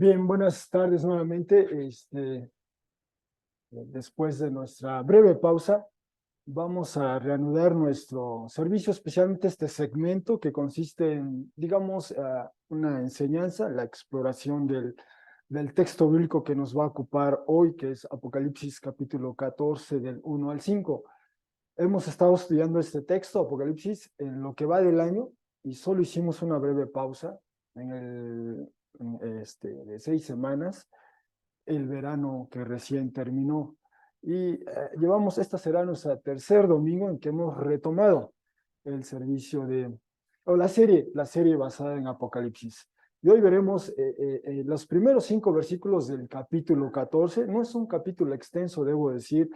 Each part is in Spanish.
Bien, buenas tardes nuevamente. Después de nuestra breve pausa, vamos a reanudar nuestro servicio, especialmente este segmento que consiste en, digamos, una enseñanza, la exploración del texto bíblico que nos va a ocupar hoy, que es Apocalipsis capítulo 14 del 1 al 5. Hemos estado estudiando este texto, Apocalipsis, en lo que va del año y solo hicimos una breve pausa de 6 semanas, el verano que recién terminó. Y esta será nuestra tercer domingo en que hemos retomado el servicio o la serie basada en Apocalipsis. Y hoy veremos los primeros 5 versículos del capítulo 14. No es un capítulo extenso, debo decir,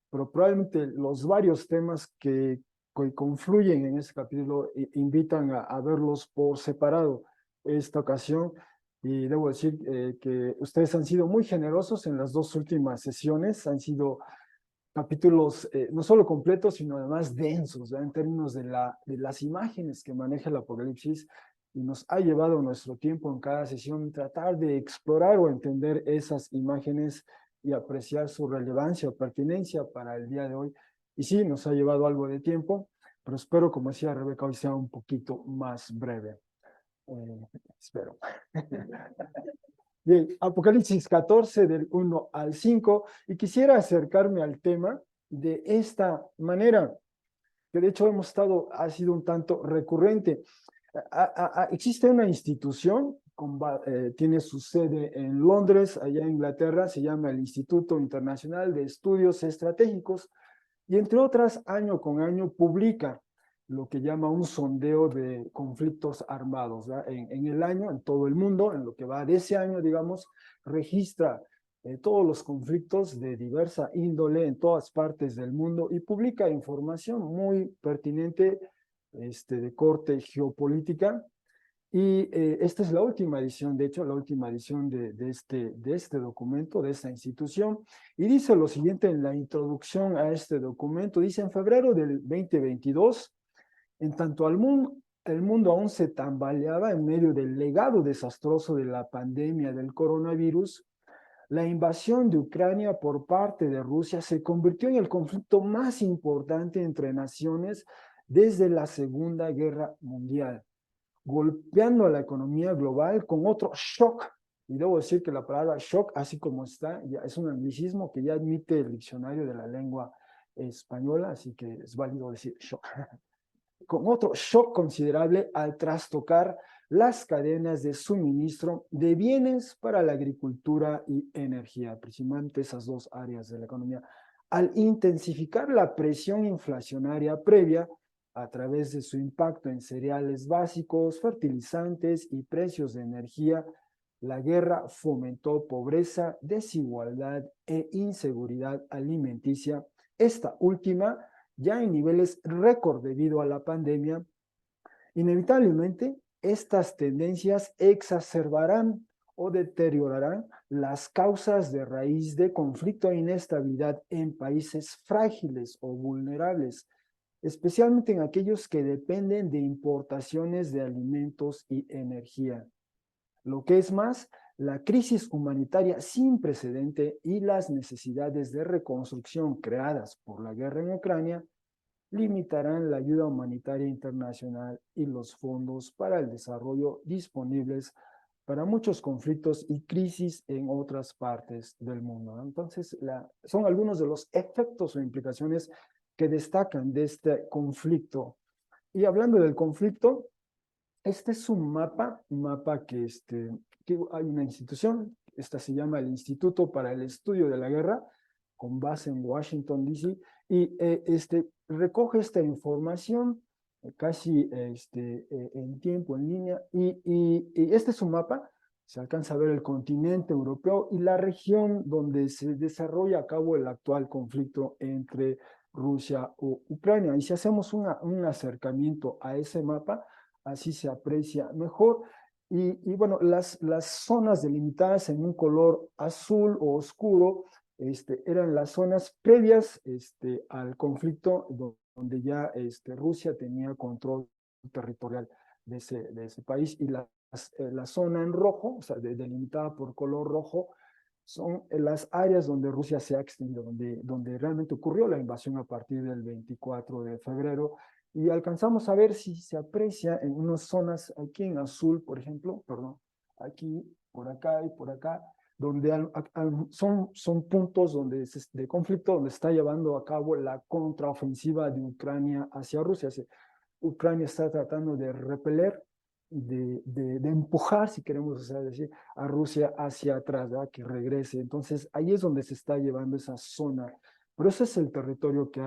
pero probablemente los varios temas que confluyen en este capítulo invitan a verlos por separado esta ocasión. Y debo decir que ustedes han sido muy generosos en las dos últimas sesiones, han sido capítulos no solo completos, sino además densos, ¿verdad? En términos de las imágenes que maneja el Apocalipsis, y nos ha llevado nuestro tiempo en cada sesión tratar de explorar o entender esas imágenes y apreciar su relevancia o pertinencia para el día de hoy. Y sí, nos ha llevado algo de tiempo, pero espero, como decía Rebeca, hoy sea un poquito más breve. Eh, Espero. Bien, Apocalipsis 14 del 1 al 5, y quisiera acercarme al tema de esta manera, que de hecho ha sido un tanto recurrente. Existe una institución, tiene su sede en Londres, allá en Inglaterra, se llama el Instituto Internacional de Estudios Estratégicos, y entre otras, año con año publica lo que llama un sondeo de conflictos armados, ¿verdad? En el año, en todo el mundo, en lo que va de ese año, digamos, registra todos los conflictos de diversa índole en todas partes del mundo y publica información muy pertinente de corte geopolítica. Y esta es la última edición, de hecho, la última edición de este documento, de esta institución. Y dice lo siguiente en la introducción a este documento. Dice, en febrero del 2022, en tanto el mundo aún se tambaleaba en medio del legado desastroso de la pandemia del coronavirus, la invasión de Ucrania por parte de Rusia se convirtió en el conflicto más importante entre naciones desde la Segunda Guerra Mundial, golpeando a la economía global con otro shock. Y debo decir que la palabra shock, así como está, ya es un anglicismo que ya admite el diccionario de la lengua española, así que es válido decir shock. Con otro shock considerable al trastocar las cadenas de suministro de bienes para la agricultura y energía, principalmente esas dos áreas de la economía, al intensificar la presión inflacionaria previa a través de su impacto en cereales básicos, fertilizantes y precios de energía. La guerra fomentó pobreza, desigualdad e inseguridad alimenticia, esta última ya en niveles récord debido a la pandemia. Inevitablemente, estas tendencias exacerbarán o deteriorarán las causas de raíz de conflicto e inestabilidad en países frágiles o vulnerables, especialmente en aquellos que dependen de importaciones de alimentos y energía. Lo que es más, la crisis humanitaria sin precedente y las necesidades de reconstrucción creadas por la guerra en Ucrania limitarán la ayuda humanitaria internacional y los fondos para el desarrollo disponibles para muchos conflictos y crisis en otras partes del mundo. Entonces, son algunos de los efectos o implicaciones que destacan de este conflicto. Y hablando del conflicto, este es un mapa que hay una institución, esta se llama el Instituto para el Estudio de la Guerra, con base en Washington, D.C., y recoge esta información casi en tiempo, en línea, y este es un mapa, se alcanza a ver el continente europeo y la región donde se desarrolla a cabo el actual conflicto entre Rusia o Ucrania. Y si hacemos un acercamiento a ese mapa, así se aprecia mejor. Bueno, las zonas delimitadas en un color azul o oscuro eran las zonas previas al conflicto donde ya Rusia tenía control territorial de ese país, y las la zona en rojo, o sea, delimitada por color rojo, son las áreas donde Rusia se ha extendido, donde realmente ocurrió la invasión a partir del 24 de febrero. Y alcanzamos a ver si se aprecia en unas zonas aquí en azul, por ejemplo, perdón, aquí, por acá y por acá, donde son puntos de conflicto donde se está llevando a cabo la contraofensiva de Ucrania hacia Rusia. Ucrania está tratando de repeler, de empujar, si queremos decir, a Rusia hacia atrás, ¿verdad? Que regrese. Entonces, ahí es donde se está llevando esa zona. Pero ese es el territorio que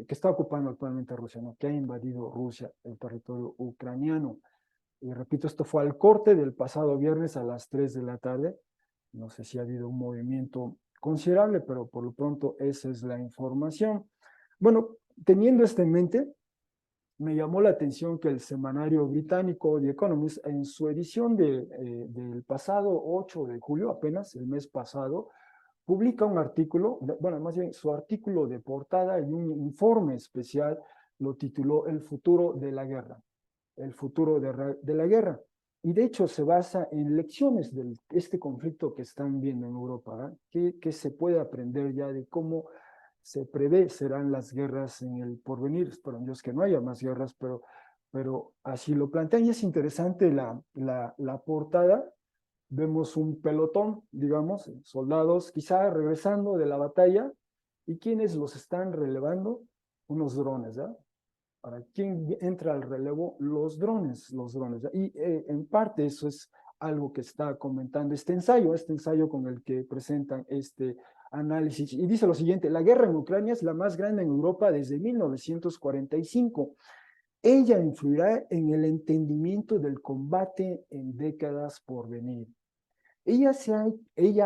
está ocupando actualmente Rusia, ¿no? Que ha invadido Rusia, el territorio ucraniano. Y repito, esto fue al corte del pasado viernes a las 3 de la tarde. No sé si ha habido un movimiento considerable, pero por lo pronto esa es la información. Bueno, teniendo esto en mente, me llamó la atención que el semanario británico The Economist, en su edición del pasado 8 de julio, apenas el mes pasado, publica un artículo, bueno, más bien su artículo de portada y un informe especial lo tituló El futuro de la guerra, el futuro de la guerra. Y de hecho se basa en lecciones de este conflicto que están viendo en Europa, que se puede aprender ya de cómo se prevé serán las guerras en el porvenir. Espero en Dios que no haya más guerras, pero así lo plantean. Y es interesante la portada. Vemos un pelotón, digamos, soldados quizá regresando de la batalla. ¿Y quiénes los están relevando? Unos drones, ¿ya? ¿Para quién entra al relevo? Los drones, los drones. Y en parte eso es algo que está comentando este ensayo con el que presentan este análisis. Y dice lo siguiente: la guerra en Ucrania es la más grande en Europa desde 1945. Ella influirá en el entendimiento del combate en décadas por venir. Ella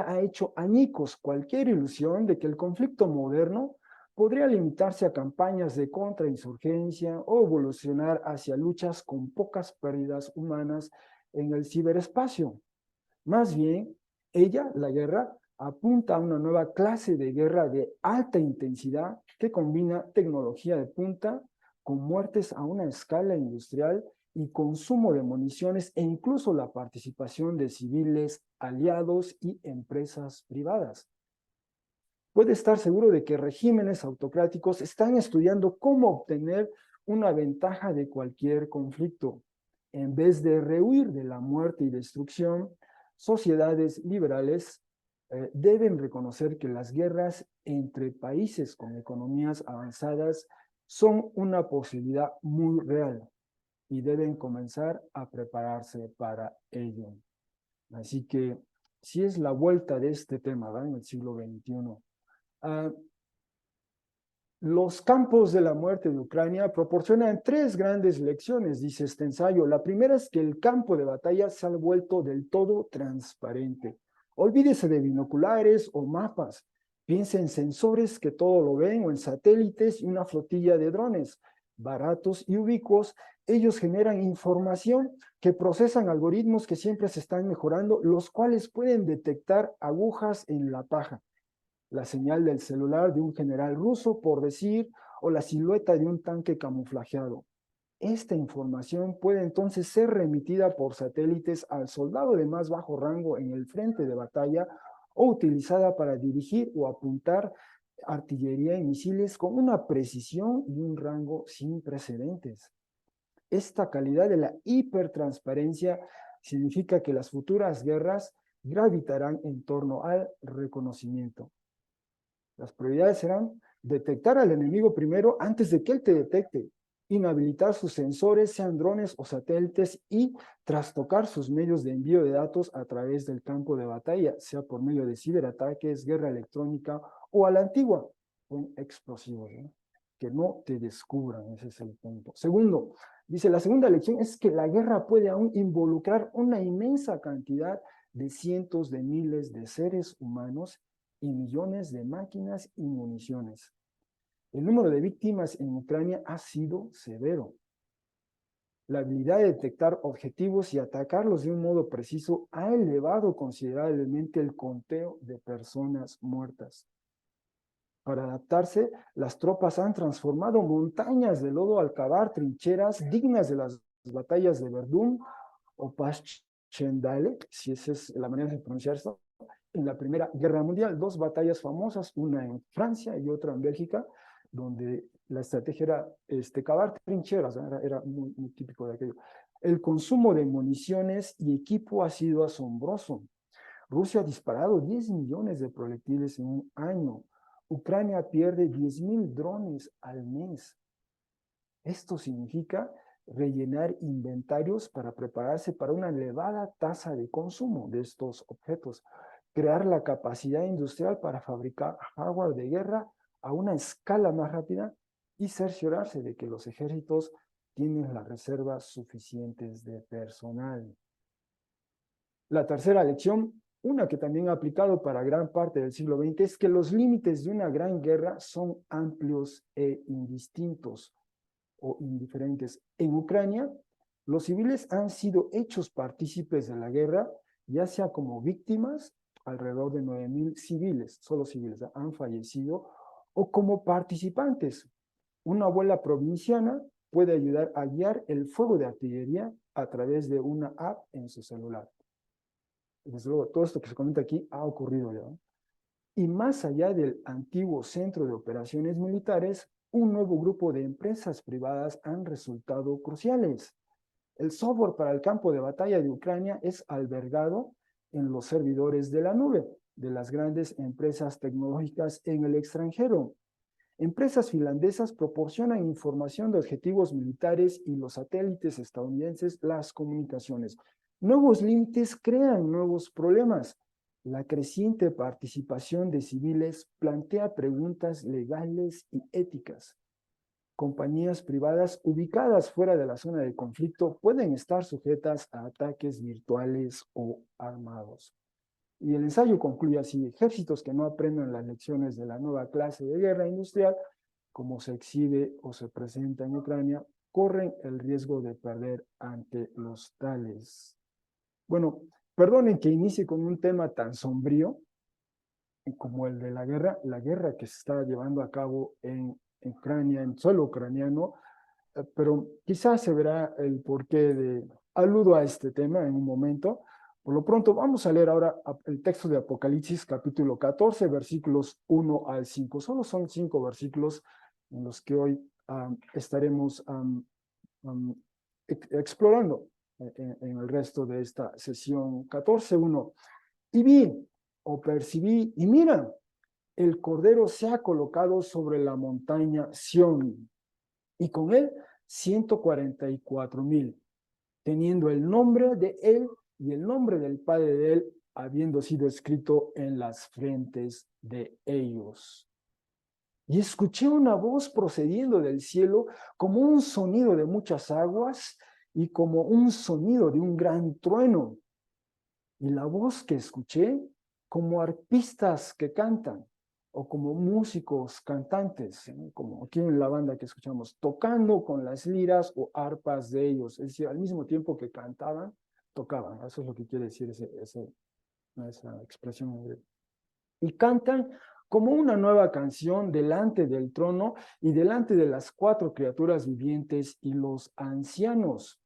ha hecho añicos cualquier ilusión de que el conflicto moderno podría limitarse a campañas de contrainsurgencia o evolucionar hacia luchas con pocas pérdidas humanas en el ciberespacio. Más bien, la guerra, apunta a una nueva clase de guerra de alta intensidad que combina tecnología de punta con muertes a una escala industrial y consumo de municiones e incluso la participación de civiles, aliados y empresas privadas. Puede estar seguro de que regímenes autocráticos están estudiando cómo obtener una ventaja de cualquier conflicto. En vez de rehuir de la muerte y destrucción, sociedades liberales deben reconocer que las guerras entre países con economías avanzadas son una posibilidad muy real y deben comenzar a prepararse para ello. Así que si es la vuelta de este tema, ¿verdad? En el siglo XXI. Los campos de la muerte de Ucrania proporcionan tres grandes lecciones, dice este ensayo. La primera es que el campo de batalla se ha vuelto del todo transparente. Olvídese de binoculares o mapas. Piense en sensores que todo lo ven o en satélites y una flotilla de drones. Baratos y ubicuos, ellos generan información que procesan algoritmos que siempre se están mejorando, los cuales pueden detectar agujas en la paja, la señal del celular de un general ruso, por decir, o la silueta de un tanque camuflajeado. Esta información puede entonces ser remitida por satélites al soldado de más bajo rango en el frente de batalla o utilizada para dirigir o apuntar artillería y misiles con una precisión y un rango sin precedentes. Esta calidad de la hipertransparencia significa que las futuras guerras gravitarán en torno al reconocimiento. Las prioridades serán detectar al enemigo primero antes de que él te detecte, inhabilitar sus sensores, sean drones o satélites, y trastocar sus medios de envío de datos a través del campo de batalla, sea por medio de ciberataques, guerra electrónica o a la antigua, con explosivos, ¿no? Que no te descubran, ese es el punto. Segundo, dice, la segunda lección es que la guerra puede aún involucrar una inmensa cantidad de cientos de miles de seres humanos y millones de máquinas y municiones. El número de víctimas en Ucrania ha sido severo. La habilidad de detectar objetivos y atacarlos de un modo preciso ha elevado considerablemente el conteo de personas muertas. Para adaptarse, las tropas han transformado montañas de lodo al cavar trincheras dignas de las batallas de Verdún o Passchendaele, si esa es la manera de pronunciar esto, en la Primera Guerra Mundial, dos batallas famosas, una en Francia y otra en Bélgica, donde la estrategia era cavar trincheras, era muy, muy típico de aquello. El consumo de municiones y equipo ha sido asombroso. Rusia ha disparado 10 millones de proyectiles en un año. Ucrania pierde 10.000 drones al mes. Esto significa rellenar inventarios para prepararse para una elevada tasa de consumo de estos objetos, crear la capacidad industrial para fabricar hardware de guerra a una escala más rápida y cerciorarse de que los ejércitos tienen las reservas suficientes de personal. La tercera lección, una que también ha aplicado para gran parte del siglo XX, es que los límites de una gran guerra son amplios e indistintos o indiferentes. En Ucrania, los civiles han sido hechos partícipes de la guerra, ya sea como víctimas, alrededor de 9.000 civiles, solo civiles, han fallecido, o como participantes. Una abuela provinciana puede ayudar a guiar el fuego de artillería a través de una app en su celular. Desde luego, todo esto que se comenta aquí ha ocurrido ya. Y más allá del antiguo centro de operaciones militares, un nuevo grupo de empresas privadas han resultado cruciales. El software para el campo de batalla de Ucrania es albergado en los servidores de la nube de las grandes empresas tecnológicas en el extranjero. Empresas finlandesas proporcionan información de objetivos militares y los satélites estadounidenses las comunicaciones. Nuevos límites crean nuevos problemas. La creciente participación de civiles plantea preguntas legales y éticas. Compañías privadas ubicadas fuera de la zona de conflicto pueden estar sujetas a ataques virtuales o armados. Y el ensayo concluye así: ejércitos que no aprendan las lecciones de la nueva clase de guerra industrial, como se exhibe o se presenta en Ucrania, corren el riesgo de perder ante los tales. Bueno, perdonen que inicie con un tema tan sombrío como el de la guerra que se está llevando a cabo en Ucrania, en suelo ucraniano, pero quizás se verá el porqué de, aludo a este tema en un momento. Por lo pronto, vamos a leer ahora el texto de Apocalipsis, capítulo 14, versículos 1 al 5. Solo son 5 versículos en los que hoy estaremos explorando en el resto de esta sesión. 14:1. Y vi o percibí, y mira, el Cordero se ha colocado sobre la montaña Sión, y con él 144,000, teniendo el nombre de él y el nombre del Padre de él, habiendo sido escrito en las frentes de ellos. Y escuché una voz procediendo del cielo como un sonido de muchas aguas y como un sonido de un gran trueno. Y la voz que escuché, como arpistas que cantan, o como músicos cantantes, ¿no? Como aquí en la banda que escuchamos, tocando con las liras o arpas de ellos, es decir, al mismo tiempo que cantaban, tocaban. Eso es lo que quiere decir esa expresión. Y cantan como una nueva canción delante del trono y delante de las 4 criaturas vivientes y los ancianos.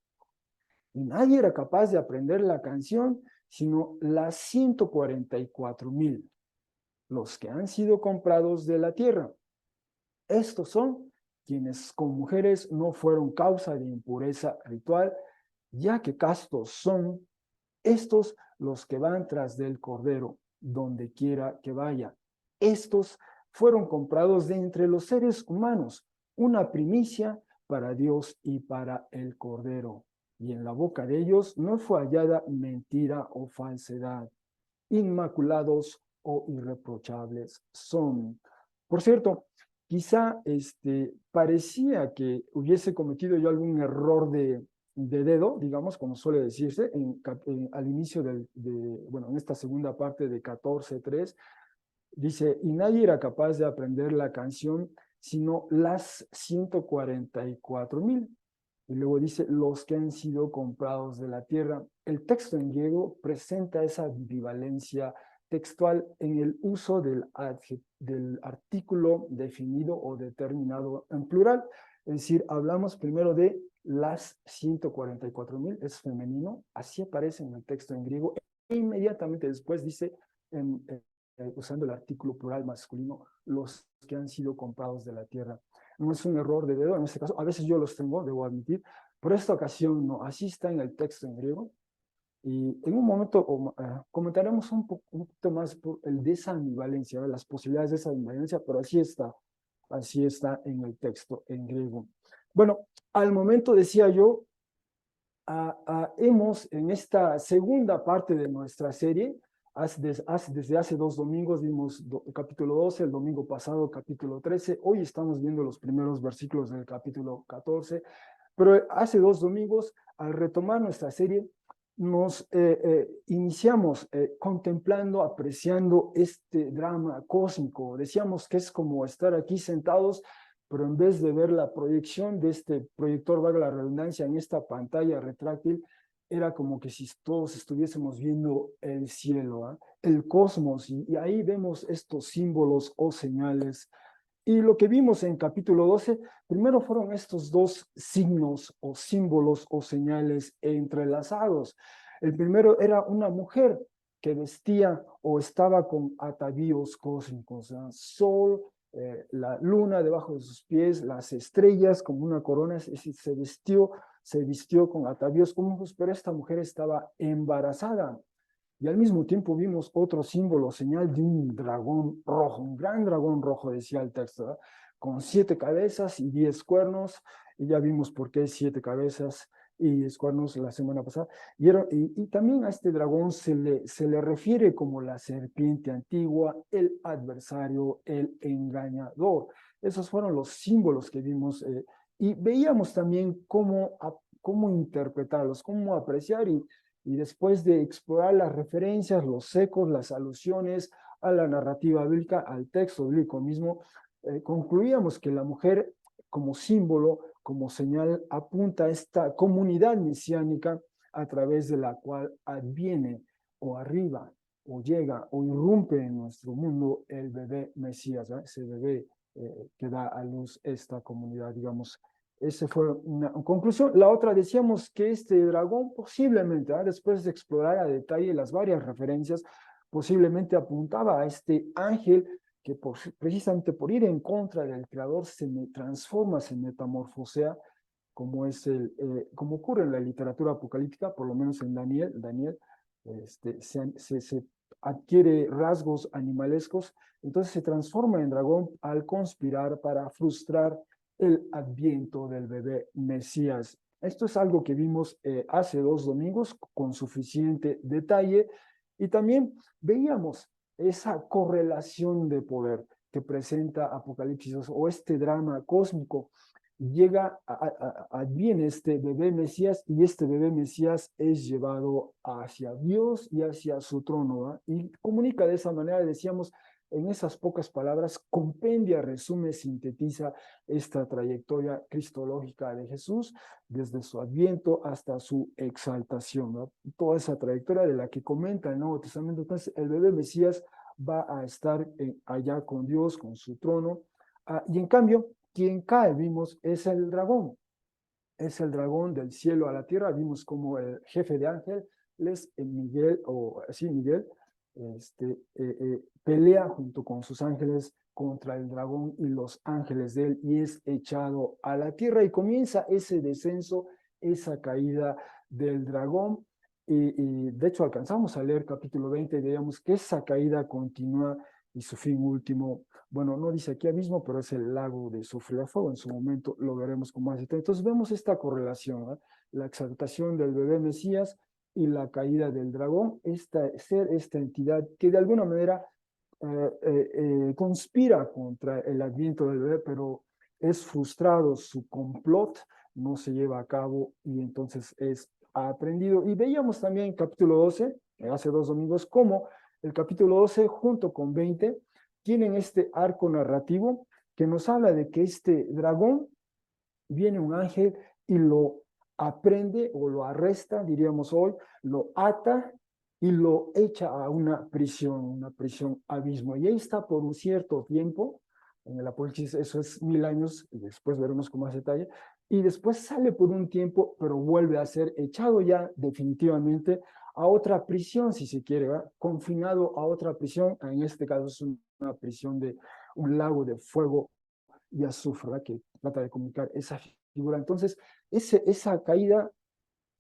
Y nadie era capaz de aprender la canción, sino las 144,000, los que han sido comprados de la tierra. Estos son quienes con mujeres no fueron causa de impureza ritual, ya que castos son estos los que van tras del Cordero, donde quiera que vaya. Estos fueron comprados de entre los seres humanos, una primicia para Dios y para el Cordero. Y en la boca de ellos no fue hallada mentira o falsedad. Inmaculados o irreprochables son. Por cierto, quizá parecía que hubiese cometido yo algún error de dedo, digamos, como suele decirse, al inicio bueno, en esta segunda parte de 14:3, dice, y nadie era capaz de aprender la canción, sino las 144,000. Y luego dice, los que han sido comprados de la tierra. El texto en griego presenta esa ambivalencia textual en el uso del artículo definido o determinado en plural. Es decir, hablamos primero de las 144,000 es femenino, así aparece en el texto en griego, e inmediatamente después dice, usando el artículo plural masculino, los que han sido comprados de la tierra. No es un error de dedo en este caso, a veces yo los tengo, debo admitir, pero esta ocasión no, así está en el texto en griego. Y en un momento comentaremos un poquito más por el de esa ambivalencia, las posibilidades de esa ambivalencia, pero así está en el texto en griego. Bueno, al momento decía yo, hemos en esta segunda parte de nuestra serie, desde hace 2 domingos vimos capítulo 12, el domingo pasado capítulo 13, hoy estamos viendo los primeros versículos del capítulo 14, pero hace 2 domingos, al retomar nuestra serie, nos iniciamos contemplando, apreciando este drama cósmico. Decíamos que es como estar aquí sentados, pero en vez de ver la proyección de este proyector, valga la redundancia, en esta pantalla retráctil, era como que si todos estuviésemos viendo el cielo, el cosmos, y ahí vemos estos símbolos o señales. Y lo que vimos en capítulo 12, primero fueron estos dos signos o símbolos o señales entrelazados. El primero era una mujer que vestía o estaba con atavíos cósmicos, sol, la luna debajo de sus pies, las estrellas como una corona, es decir, se vistió con atavíos cósmicos, pero esta mujer estaba embarazada. Y al mismo tiempo vimos otro símbolo, señal de un dragón rojo, un gran dragón rojo, decía el texto, ¿verdad? Con 7 cabezas y 10 cuernos, y ya vimos por qué 7 cabezas y 10 cuernos la semana pasada. Y también a este dragón se le refiere como la serpiente antigua, el adversario, el engañador. Esos fueron los símbolos que vimos, y veíamos también cómo interpretarlos, cómo apreciar y después de explorar las referencias, los ecos, las alusiones a la narrativa bíblica, al texto bíblico mismo, concluíamos que la mujer como símbolo, como señal, apunta a esta comunidad mesiánica a través de la cual adviene o arriba o llega o irrumpe en nuestro mundo el bebé Mesías, ese bebé que da a luz esta comunidad, digamos. Esa fue una conclusión. La otra, decíamos que este dragón posiblemente, después de explorar a detalle las varias referencias, posiblemente apuntaba a este ángel que precisamente por ir en contra del creador se transforma, se metamorfosea, como ocurre en la literatura apocalíptica, por lo menos en Daniel se adquiere rasgos animalescos, entonces se transforma en dragón al conspirar para frustrar el adviento del bebé Mesías. Esto es algo que vimos hace 2 domingos con suficiente detalle y también veíamos esa correlación de poder que presenta Apocalipsis o este drama cósmico. Adviene este bebé Mesías y este bebé Mesías es llevado hacia Dios y hacia su trono, y comunica de esa manera, decíamos, en esas pocas palabras, compendia, resume, sintetiza esta trayectoria cristológica de Jesús desde su adviento hasta su exaltación, ¿no? Toda esa trayectoria de la que comenta el Nuevo Testamento. Entonces, el bebé Mesías va a estar allá con Dios, con su trono, y en cambio, quien cae, vimos, es el dragón del cielo a la tierra. Vimos como el jefe de ángeles, Miguel, pelea junto con sus ángeles contra el dragón y los ángeles de él y es echado a la tierra y comienza ese descenso, esa caída del dragón. Y de hecho alcanzamos a leer capítulo 20 y veíamos que esa caída continúa y su fin último, bueno, no dice aquí mismo, pero es el lago de sufrir a fuego. En su momento lo veremos con más detalle. Entonces vemos esta correlación, la exaltación del bebé Mesías y la caída del dragón, esta entidad que de alguna manera conspira contra el adviento del bebé, pero es frustrado su complot, no se lleva a cabo y entonces es aprendido. Y veíamos también en capítulo 12, hace 2 domingos, cómo el capítulo 12 junto con 20 tienen este arco narrativo que nos habla de que este dragón viene un ángel y lo aprende o lo arresta, diríamos hoy, lo ata y lo echa a una prisión abismo. Y ahí está por un cierto tiempo, en el Apocalipsis eso es 1000 años, y después veremos con más detalle, y después sale por un tiempo, pero vuelve a ser echado ya definitivamente a otra prisión, si se quiere, ¿verdad? Confinado a otra prisión, en este caso es una prisión de un lago de fuego y azufre, ¿verdad? Que trata de comunicar esa figura. Entonces, esa caída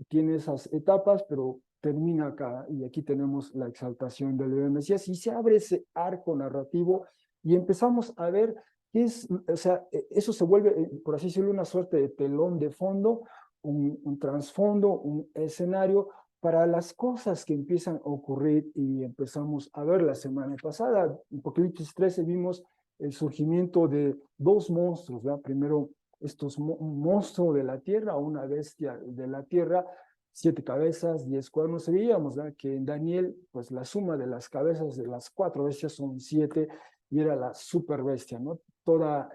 tiene esas etapas, pero termina acá, y aquí tenemos la exaltación del bebé Mesías, y se abre ese arco narrativo, y empezamos a ver qué es, o sea, eso se vuelve, por así decirlo, una suerte de telón de fondo, un trasfondo, un escenario para las cosas que empiezan a ocurrir, y empezamos a ver la semana pasada. En Apocalipsis 13 vimos el surgimiento de dos monstruos, ¿verdad? Primero, un monstruo de la tierra, una bestia de la tierra, 7 cabezas, 10 cuernos. Veíamos, ¿verdad?, que en Daniel, pues la suma de las cabezas de las 4 bestias son 7, y era la super bestia, ¿no? Toda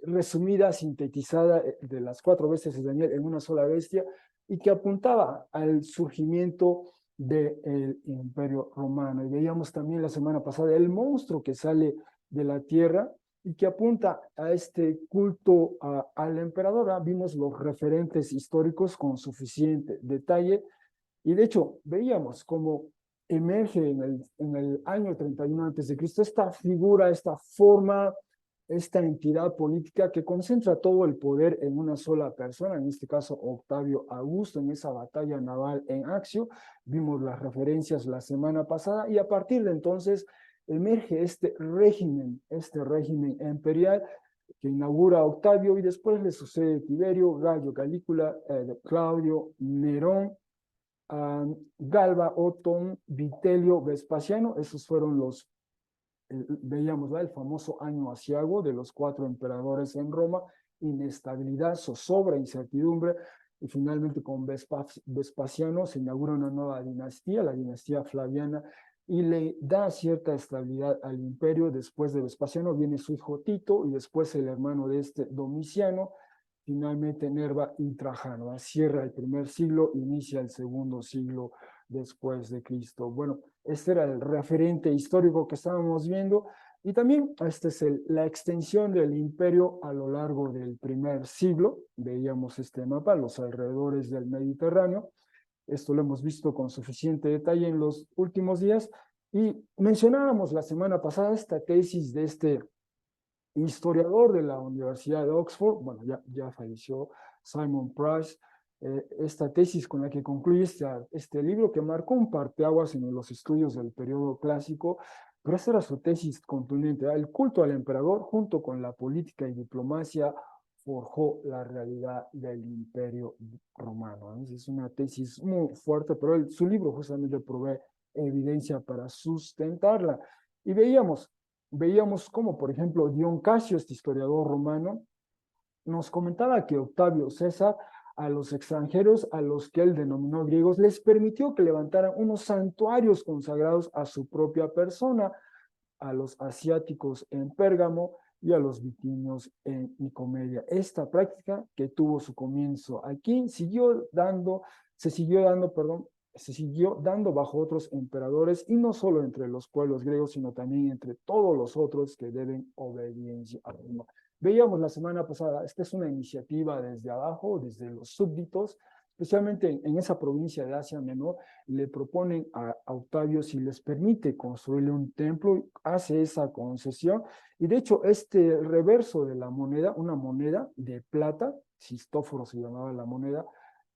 resumida, sintetizada, de las 4 bestias de Daniel en una sola bestia, y que apuntaba al surgimiento del Imperio Romano. Y veíamos también la semana pasada el monstruo que sale de la tierra y que apunta a este culto al emperador. Vimos los referentes históricos con suficiente detalle, y de hecho veíamos cómo emerge en el año 31 antes de Cristo esta figura, esta forma, esta entidad política que concentra todo el poder en una sola persona, en este caso Octavio Augusto, en esa batalla naval en Accio. Vimos las referencias la semana pasada, y a partir de entonces emerge este régimen imperial que inaugura Octavio, y después le sucede Tiberio, Gallo, Calígula, Claudio, Nerón, Galba, Otón, Vitelio, Vespasiano. Esos fueron veíamos, ¿verdad?, el famoso año asiago de los 4 emperadores en Roma: inestabilidad, zozobra, incertidumbre, y finalmente con Vespasiano se inaugura una nueva dinastía, la dinastía Flaviana, y le da cierta estabilidad al imperio. Después de Vespasiano viene su hijo Tito, y después el hermano de este, Domiciano, finalmente Nerva y Trajano. Cierra el primer siglo, inicia el segundo siglo después de Cristo. Bueno, este era el referente histórico que estábamos viendo, y también esta es la extensión del imperio a lo largo del primer siglo. Veíamos este mapa, los alrededores del Mediterráneo. Esto lo hemos visto con suficiente detalle en los últimos días, y mencionábamos la semana pasada esta tesis de este historiador de la Universidad de Oxford. Bueno, ya falleció, Simon Price. Esta tesis con la que concluye este libro, que marcó un parteaguas en los estudios del periodo clásico, pero esta era su tesis contundente: el culto al emperador, junto con la política y diplomacia, forjó la realidad del imperio romano. Es una tesis muy fuerte, pero su libro justamente provee evidencia para sustentarla. Y veíamos cómo, por ejemplo, Dion Casio, este historiador romano, nos comentaba que Octavio César, a los extranjeros, a los que él denominó griegos, les permitió que levantaran unos santuarios consagrados a su propia persona: a los asiáticos en Pérgamo y a los bitinios en Nicomedia. Esta práctica, que tuvo su comienzo aquí, se siguió dando bajo otros emperadores, y no solo entre los pueblos griegos, sino también entre todos los otros que deben obediencia a Roma. Veíamos la semana pasada, esta es una iniciativa desde abajo, desde los súbditos, especialmente en esa provincia de Asia Menor. Le proponen a Octavio si les permite construirle un templo, hace esa concesión, y de hecho este reverso de la moneda, una moneda de plata, Sistóforo se llamaba la moneda,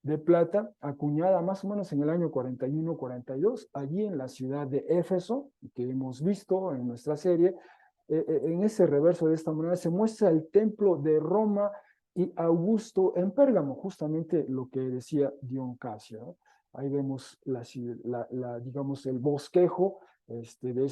de plata, acuñada más o menos en el año 41-42, allí en la ciudad de Éfeso, que hemos visto en nuestra serie. En ese reverso de esta moneda se muestra el templo de Roma y Augusto en Pérgamo, justamente lo que decía Dion Casio, ¿no? Ahí vemos digamos, el bosquejo de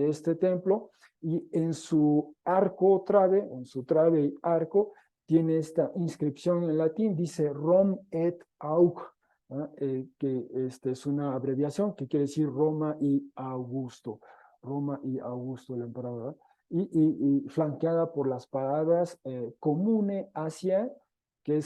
este templo, y en su en su trave y arco, tiene esta inscripción en latín: dice Rom et Auc, ¿no? Que es una abreviación que quiere decir Roma y Augusto, el emperador, ¿no? Y flanqueada por las palabras comune Asia, que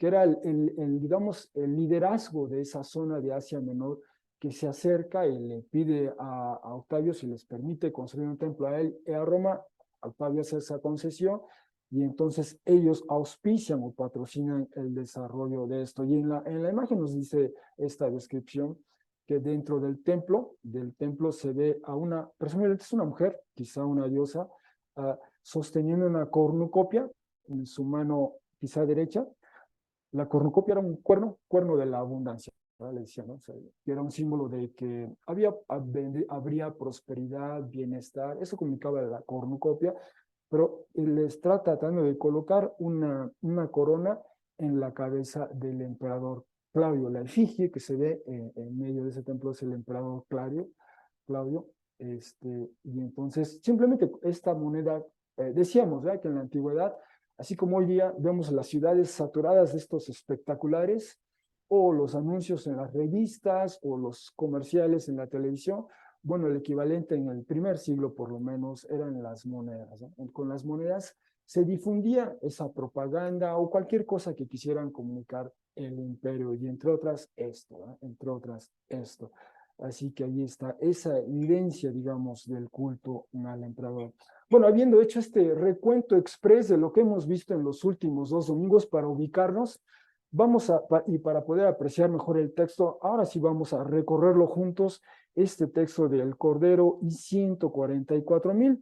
era digamos, el liderazgo de esa zona de Asia Menor, que se acerca y le pide a Octavio si les permite construir un templo a él y a Roma. Octavio hace esa concesión, y entonces ellos auspician o patrocinan el desarrollo de esto. Y en la imagen nos dice esta descripción que dentro del templo se ve a una, presumiblemente es una mujer, quizá una diosa, sosteniendo una cornucopia en su mano quizá derecha. La cornucopia era un cuerno de la abundancia, ¿verdad? Le decía, ¿no? O sea, era un símbolo de que habría prosperidad, bienestar, eso comunicaba la cornucopia, pero le está tratando de colocar una corona en la cabeza del emperador Claudio. La efigie que se ve en medio de ese templo es el emperador Claudio, y entonces simplemente esta moneda, decíamos, ¿verdad? Que en la antigüedad, así como hoy día vemos las ciudades saturadas de estos espectaculares, o los anuncios en las revistas, o los comerciales en la televisión, bueno, el equivalente en el primer siglo por lo menos eran las monedas, ¿no? Con las monedas se difundía esa propaganda o cualquier cosa que quisieran comunicar el imperio, y entre otras esto, ¿no? Entre otras esto. Así que ahí está esa evidencia, digamos, del culto al emperador. Bueno, habiendo hecho este recuento express de lo que hemos visto en los últimos 2 domingos para ubicarnos, y para poder apreciar mejor el texto, ahora sí vamos a recorrerlo juntos, este texto del Cordero y 144,000.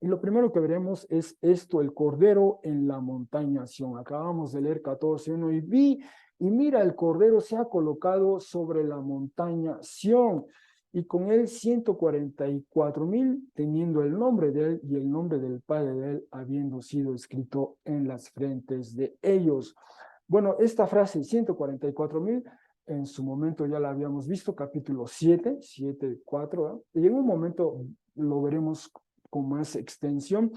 Y lo primero que veremos es esto, el Cordero en la montaña Sión. Acabamos de leer 14:1 y mira, el Cordero se ha colocado sobre la montaña Sión, y con él 144,000, teniendo el nombre de él y el nombre del Padre de él, habiendo sido escrito en las frentes de ellos. Bueno, esta frase, 144,000, en su momento ya la habíamos visto, capítulo 7:4, ¿eh? Y en un momento lo veremos con más extensión.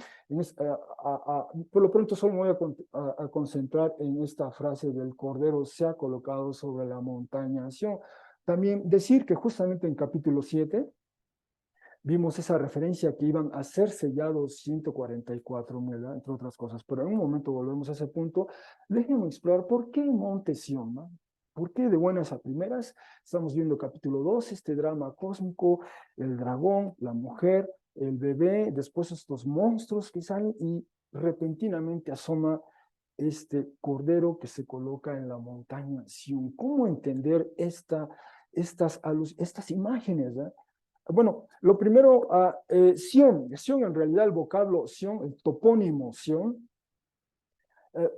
Por lo pronto solo me voy a concentrar en esta frase del Cordero se ha colocado sobre la montaña Sión. También decir que justamente en capítulo 7 vimos esa referencia que iban a ser sellados 144,000, entre otras cosas, pero en un momento volvemos a ese punto. Déjenme explorar por qué Monte Sión, ¿no? ¿Por qué de buenas a primeras? Estamos viendo capítulo 2, este drama cósmico, el dragón, la mujer, el bebé, después estos monstruos que salen y repentinamente asoma este cordero que se coloca en la montaña Sión. ¿Cómo entender estas imágenes? Bueno, lo primero, Sión en realidad el vocablo Sión, el topónimo Sión, eh,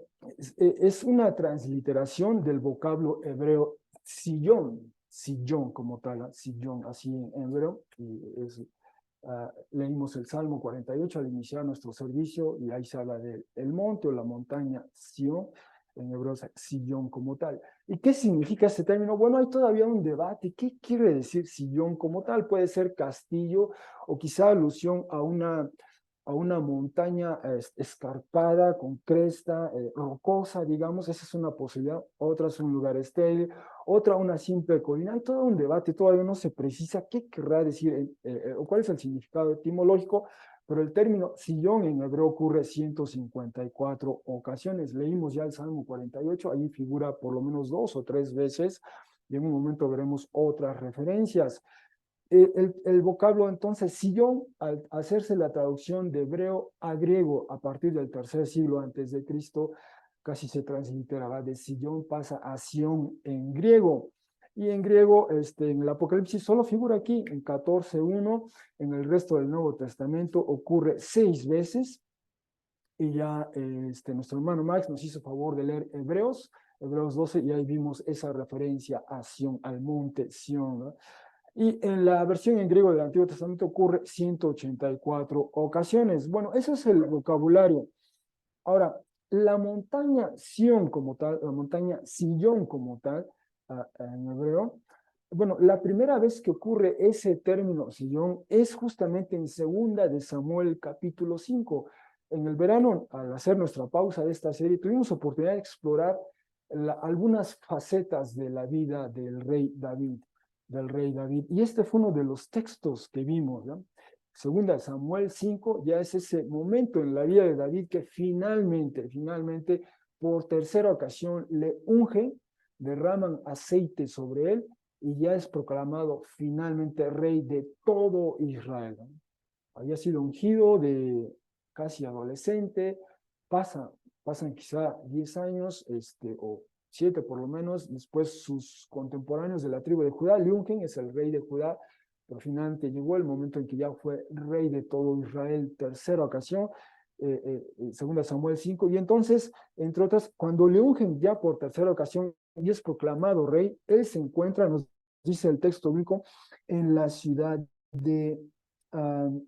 es una transliteración del vocablo hebreo sillón como tal, sillón, así en hebreo, y leímos el Salmo 48 al iniciar nuestro servicio, y ahí se habla del monte o la montaña Sión, en hebreo es sillón como tal. ¿Y qué significa este término? Bueno, hay todavía un debate. ¿Qué quiere decir sillón como tal? Puede ser castillo o quizá alusión a una montaña escarpada, con cresta, rocosa, digamos. Esa es una posibilidad. Otra es un lugar estéril, otra una simple colina. Hay todo un debate, todavía no se precisa qué querrá decir o cuál es el significado etimológico, pero el término sillón en hebreo ocurre 154 ocasiones. Leímos ya el Salmo 48, ahí figura por lo menos 2 o 3 veces, y en un momento veremos otras referencias. El vocablo entonces sillón, al hacerse la traducción de hebreo a griego a partir del tercer siglo antes de Cristo, casi se transliteraba de sillón, pasa a Sión en griego. Y en griego, en el Apocalipsis solo figura aquí, en 14:1, en el resto del Nuevo Testamento ocurre 6 veces, y ya nuestro hermano Max nos hizo favor de leer Hebreos 12, y ahí vimos esa referencia a Sión, al monte Sión, ¿no? Y en la versión en griego del Antiguo Testamento ocurre 184 ocasiones. Bueno, eso es el vocabulario. Ahora, la montaña Sión como tal, la montaña Sillón como tal, en hebreo, bueno, la primera vez que ocurre ese término Sillón es justamente en 2 Samuel capítulo 5. En el verano, al hacer nuestra pausa de esta serie, tuvimos oportunidad de explorar algunas facetas de la vida del rey David. Y este fue uno de los textos que vimos, ¿no? 2 Samuel 5 ya es ese momento en la vida de David que finalmente, por tercera ocasión le unge, derraman aceite sobre él y ya es proclamado finalmente rey de todo Israel, ¿no? Había sido ungido de casi adolescente, pasan quizá 10 años, o 7 por lo menos, después sus contemporáneos de la tribu de Judá, le ungen, es el rey de Judá, pero finalmente llegó el momento en que ya fue rey de todo Israel, tercera ocasión, segunda Samuel 5, y entonces, entre otras, cuando le ungen ya por tercera ocasión y es proclamado rey, él se encuentra, nos dice el texto bíblico, en la ciudad de um,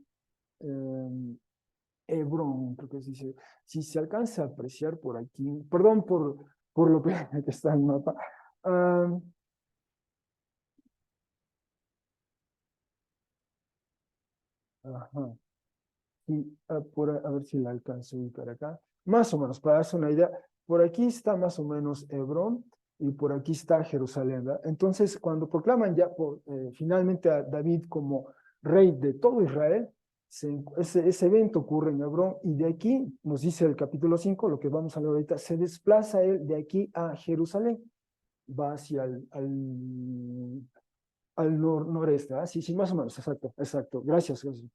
Hebrón, creo que dice, si se alcanza a apreciar por aquí, perdón por lo que está en el mapa. Ajá. Y, a ver si la alcanzo a ubicar acá. Más o menos, para darse una idea, por aquí está más o menos Hebrón y por aquí está Jerusalén, ¿verdad? Entonces, cuando proclaman ya finalmente a David como rey de todo Israel, ese evento ocurre en Hebrón y de aquí, nos dice el capítulo 5, lo que vamos a ver ahorita, se desplaza él de aquí a Jerusalén, va hacia al noreste, ¿ah? Sí, sí, más o menos, exacto, exacto. Gracias, gracias.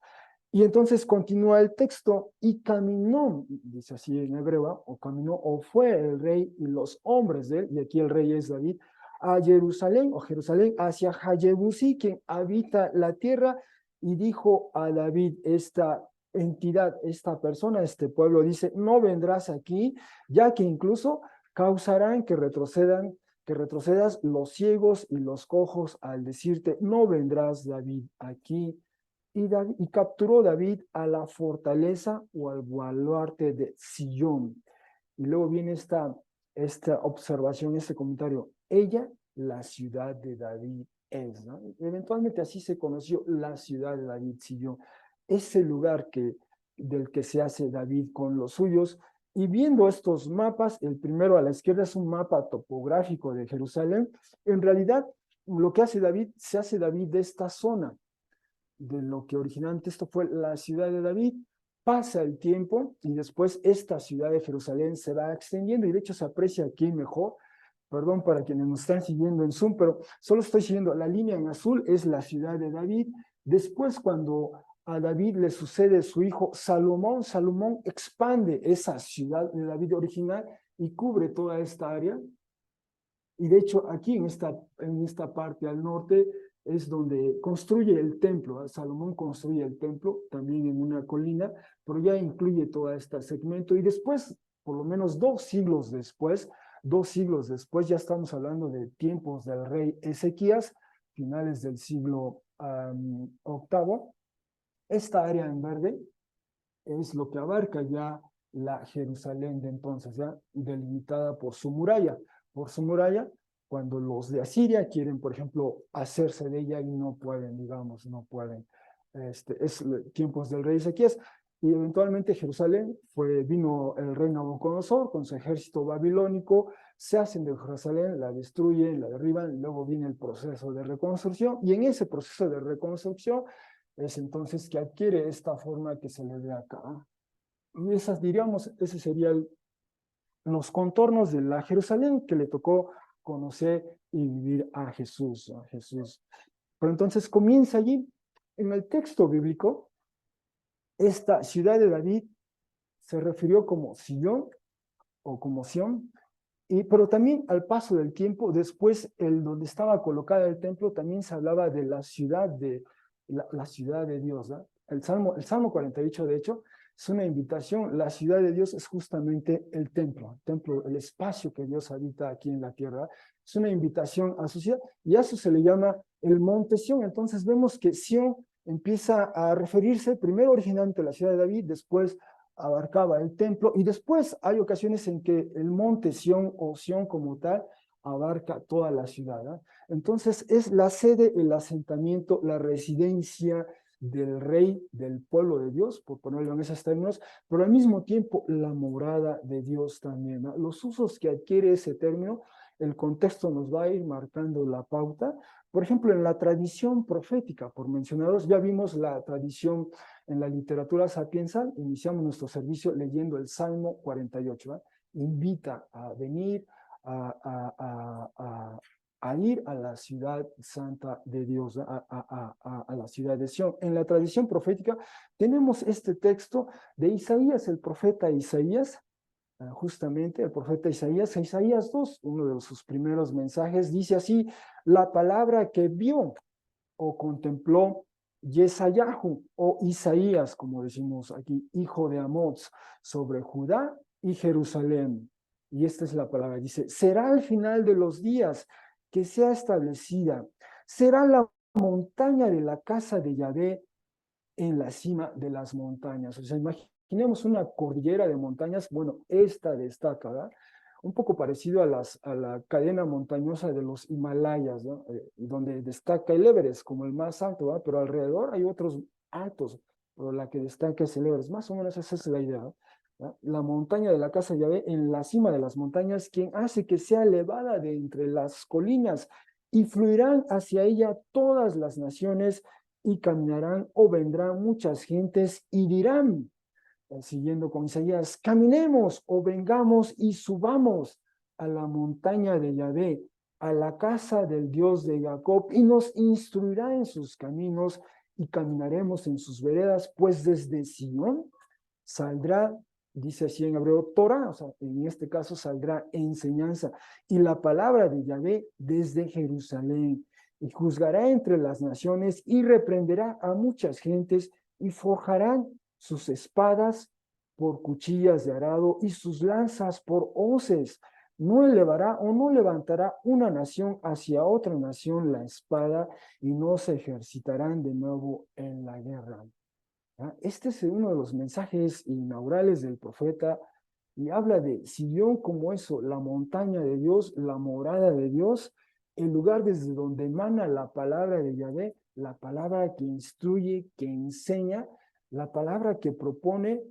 Y entonces continúa el texto, y caminó, dice así en hebreo, o caminó, o fue el rey y los hombres de él, y aquí el rey es David, a Jerusalén, o Jerusalén, hacia Jayebusí, quien habita la tierra, y dijo a David, esta entidad, esta persona, este pueblo, dice, no vendrás aquí, ya que incluso causarán que retrocedas los ciegos y los cojos al decirte, no vendrás, David, aquí y capturó David a la fortaleza o al baluarte de Sillón. Y luego viene esta observación, este comentario. Ella, la ciudad de David es, ¿no? Eventualmente así se conoció la ciudad de David, Sillón. Ese lugar del que se hace David con los suyos. Y viendo estos mapas, el primero a la izquierda es un mapa topográfico de Jerusalén. En realidad, lo que hace David, se hace David de esta zona de lo que originalmente esto fue la ciudad de David. Pasa el tiempo y después esta ciudad de Jerusalén se va extendiendo y de hecho se aprecia aquí mejor. Perdón para quienes nos están siguiendo en Zoom, pero solo estoy siguiendo la línea en azul, es la ciudad de David. Después, cuando a David le sucede su hijo Salomón, Salomón expande esa ciudad de David original y cubre toda esta área. Y de hecho, aquí en esta parte al norte es donde construye el templo. Salomón construye el templo también en una colina, pero ya incluye todo este segmento. Y después, por lo menos 2 siglos después, ya estamos hablando de tiempos del rey Ezequías, finales del siglo octavo. Esta área en verde es lo que abarca ya la Jerusalén de entonces, ya delimitada por su muralla. Por su muralla, cuando los de Asiria quieren, por ejemplo, hacerse de ella y no pueden, digamos, no pueden. Es tiempos del rey Ezequías. Y eventualmente Jerusalén vino el rey Nabucodonosor con su ejército babilónico, se hacen de Jerusalén, la destruyen, la derriban, y luego viene el proceso de reconstrucción, y en ese proceso de reconstrucción es entonces que adquiere esta forma que se le ve acá. Y diríamos, ese serían los contornos de la Jerusalén que le tocó conocer y vivir a Jesús, a Jesús. Pero entonces comienza allí, en el texto bíblico, esta ciudad de David se refirió como Sion o como Sión, pero también al paso del tiempo, después donde estaba colocada el templo, también se hablaba de la ciudad de Dios, ¿no? El Salmo 48, de hecho, es una invitación. La ciudad de Dios es justamente el templo, el espacio que Dios habita aquí en la tierra. Es una invitación a su ciudad y a eso se le llama el monte Sión. Entonces vemos que Sión empieza a referirse primero originalmente a la ciudad de David, después abarcaba el templo y después hay ocasiones en que el monte Sión o Sión como tal abarca toda la ciudad, ¿no? Entonces es la sede, el asentamiento, la residencia del rey del pueblo de Dios, por ponerlo en esos términos, pero al mismo tiempo la morada de Dios también, ¿no? Los usos que adquiere ese término, el contexto nos va a ir marcando la pauta. Por ejemplo, en la tradición profética, por mencionaros, ya vimos la tradición en la literatura sapiensal. Iniciamos nuestro servicio leyendo el Salmo 48, ¿eh? Invita a venir a ir a la ciudad santa de Dios, a la ciudad de Sión. En la tradición profética tenemos este texto de Isaías, el profeta Isaías, justamente el profeta Isaías, Isaías 2, uno de sus primeros mensajes, dice así: la palabra que vio o contempló Yesayahu o Isaías, como decimos aquí, hijo de Amoz, sobre Judá y Jerusalén. Y esta es la palabra, dice: será al final de los días que sea establecida, será la montaña de la casa de Yahvé en la cima de las montañas. O sea, imaginemos una cordillera de montañas, bueno, esta destaca, ¿verdad? Un poco parecido a la cadena montañosa de los Himalayas, ¿no? Donde destaca el Everest como el más alto, ¿verdad? Pero alrededor hay otros altos, pero la que destaca es el Everest. Más o menos esa es la idea, ¿verdad? La montaña de la casa de Yahvé en la cima de las montañas, quien hace que sea elevada de entre las colinas, y fluirán hacia ella todas las naciones, y caminarán o vendrán muchas gentes y dirán, siguiendo con Isaías: caminemos o vengamos y subamos a la montaña de Yahvé, a la casa del Dios de Jacob, y nos instruirá en sus caminos y caminaremos en sus veredas, pues desde Sion saldrá, dice así en hebreo, Torah, o sea, en este caso saldrá enseñanza, y la palabra de Yahvé desde Jerusalén, y juzgará entre las naciones y reprenderá a muchas gentes, y forjarán sus espadas por cuchillas de arado y sus lanzas por hoces. No elevará o no levantará una nación hacia otra nación la espada, y no se ejercitarán de nuevo en la guerra. Este es uno de los mensajes inaugurales del profeta, y habla de Sion como eso, la montaña de Dios, la morada de Dios, el lugar desde donde emana la palabra de Yahvé, la palabra que instruye, que enseña, la palabra que propone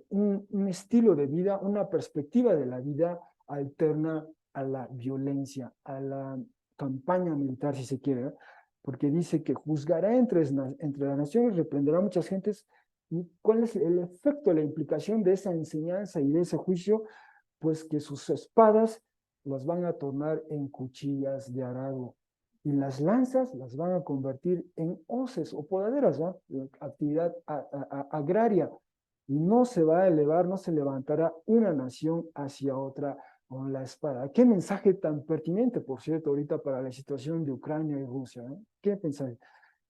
un estilo de vida, una perspectiva de la vida alterna a la violencia, a la campaña militar, si se quiere, ¿no? Porque dice que juzgará entre las naciones, reprenderá a muchas gentes. ¿Y cuál es el efecto, la implicación de esa enseñanza y de ese juicio? Pues que sus espadas las van a tornar en cuchillas de arado, y las lanzas las van a convertir en hoces o podaderas, ¿no? Actividad agraria. Y no se va a elevar, no se levantará una nación hacia otra con la espada. Qué mensaje tan pertinente, por cierto, ahorita para la situación de Ucrania y Rusia, ¿no? Qué mensaje.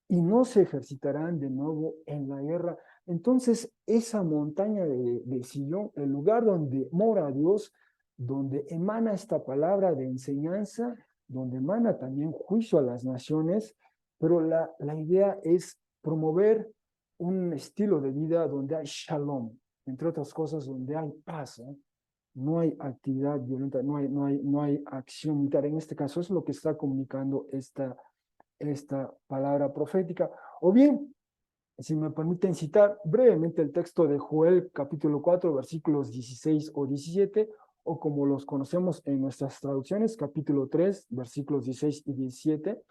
Y no se ejercitarán de nuevo en la guerra. Entonces, esa montaña de Sion, el lugar donde mora Dios, donde emana esta palabra de enseñanza, donde emana también juicio a las naciones, pero la idea es promover un estilo de vida donde hay shalom, entre otras cosas, donde hay paz, ¿eh? No hay actividad violenta, no hay acción militar. En este caso es lo que está comunicando esta palabra profética. O bien, si me permiten citar brevemente el texto de Joel capítulo 4, versículos 16 o 17, o como los conocemos en nuestras traducciones, capítulo 3, versículos 16 y 17,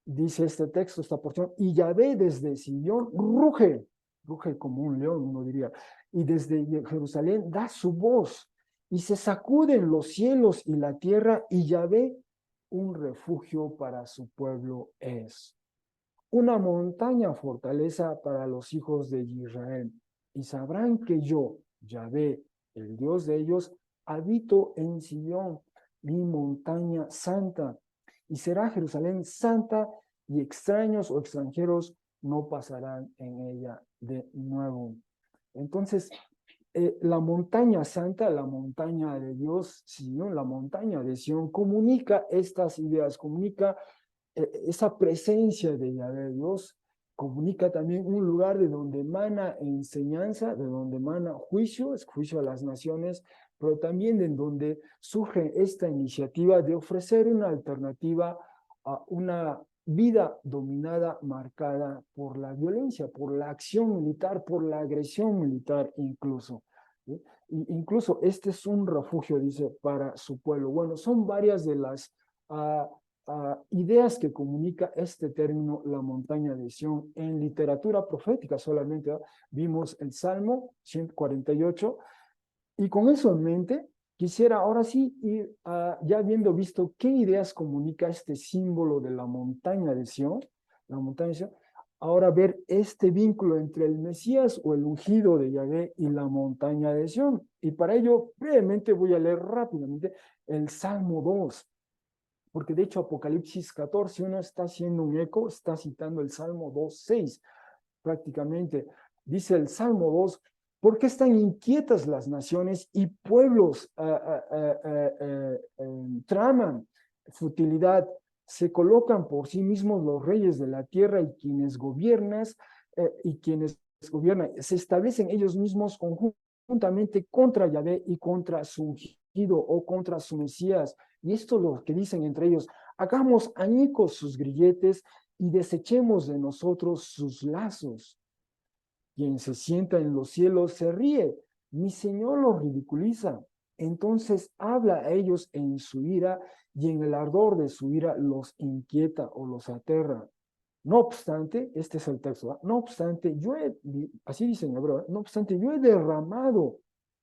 dice este texto, esta porción: y Yahvé desde Sion ruge, ruge como un león, uno diría, y desde Jerusalén da su voz, y se sacuden los cielos y la tierra, y Yahvé un refugio para su pueblo es. Una montaña fortaleza para los hijos de Israel, y sabrán que yo, Yahvé, el Dios de ellos, habito en Sion, mi montaña santa, y será Jerusalén santa, y extraños o extranjeros no pasarán en ella de nuevo. Entonces, la montaña santa, la montaña de Dios, Sion, la montaña de Sion, comunica estas ideas, comunica esa presencia de Yahvé Dios, comunica también un lugar de donde emana enseñanza, de donde emana juicio, es juicio a las naciones, pero también de donde surge esta iniciativa de ofrecer una alternativa a una vida dominada, marcada por la violencia, por la acción militar, por la agresión militar incluso. ¿Sí? Incluso este es un refugio, dice, para su pueblo. Bueno, son varias de las ideas que comunica este término, la montaña de Sion, en literatura profética solamente, ¿no? Vimos el Salmo 148, y con eso en mente, quisiera ahora sí ir, ya habiendo visto qué ideas comunica este símbolo de la montaña de Sion, ahora ver este vínculo entre el Mesías o el ungido de Yahvé y la montaña de Sión. Y para ello, brevemente voy a leer rápidamente el Salmo 2, porque de hecho Apocalipsis 14, uno está haciendo un eco, está citando el Salmo 2:6 prácticamente. Dice el Salmo 2, ¿por qué están inquietas las naciones y pueblos traman futilidad? Se colocan por sí mismos los reyes de la tierra y quienes gobiernan, se establecen ellos mismos conjuntamente contra Yahvé y contra su ungido o contra su Mesías. Y esto es lo que dicen entre ellos: hagamos añicos sus grilletes y desechemos de nosotros sus lazos. Quien se sienta en los cielos se ríe, mi Señor los ridiculiza. Entonces habla a ellos en su ira y en el ardor de su ira los inquieta o los aterra. No obstante, este es el texto, ¿eh? No obstante, así dice en hebreo, no obstante, yo he derramado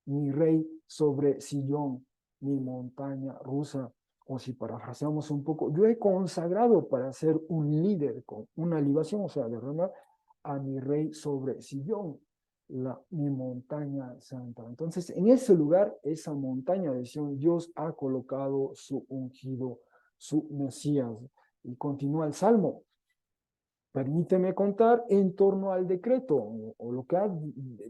mi rey sobre Sillón, mi montaña rusa. O si parafraseamos un poco, yo he consagrado para ser un líder con una libación, o sea, derramar a mi rey sobre Sillón, mi montaña santa. Entonces, en ese lugar, esa montaña de Sion, Dios ha colocado su ungido, su Mesías. Y continúa el Salmo. Permíteme contar en torno al decreto o lo que ha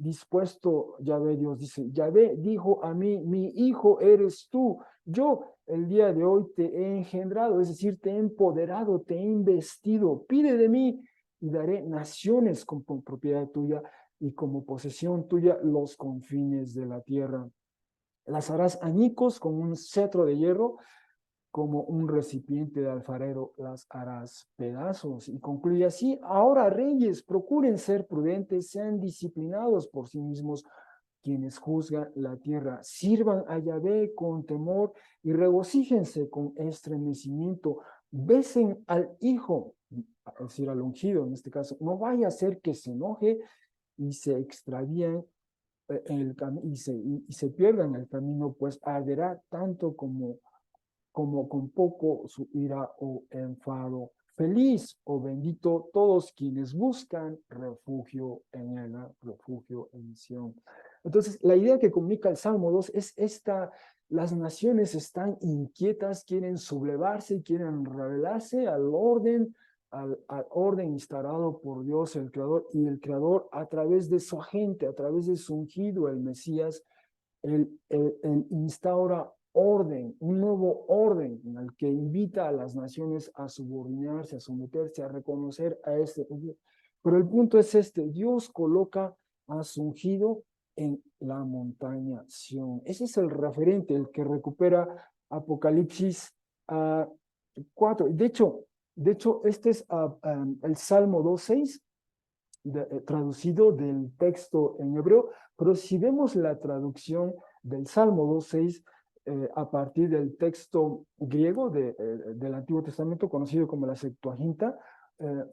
dispuesto Yahvé. Dios dice: Yahvé dijo a mí, mi hijo eres tú, yo el día de hoy te he engendrado, es decir, te he empoderado, te he investido, pide de mí y daré naciones como propiedad tuya y como posesión tuya los confines de la tierra. Las harás añicos con un cetro de hierro, como un recipiente de alfarero las harás pedazos. Y concluye así: ahora reyes, procuren ser prudentes, sean disciplinados por sí mismos quienes juzgan la tierra, sirvan a Yahvé con temor y regocíjense con estremecimiento, besen al Hijo, es decir, al ungido en este caso, no vaya a ser que se enoje y se extravíen y se pierdan el camino, pues arderá tanto como con poco su ira o enfado. Feliz o bendito todos quienes buscan refugio en él, refugio en Sion. Entonces, la idea que comunica el Salmo 2 es esta: las naciones están inquietas, quieren sublevarse, quieren rebelarse al orden instalado por Dios, el Creador, y el Creador a través de su agente, a través de su ungido, el Mesías, él instaura orden, un nuevo orden en el que invita a las naciones a subordinarse, a someterse, a reconocer a este. Pero el punto es este: Dios coloca a su ungido en la montaña Sión. Ese es el referente, el que recupera Apocalipsis 4. De hecho, este es el Salmo 2:6, traducido del texto en hebreo, pero si vemos la traducción del Salmo 2:6 a partir del texto griego del Antiguo Testamento, conocido como la Septuaginta, eh,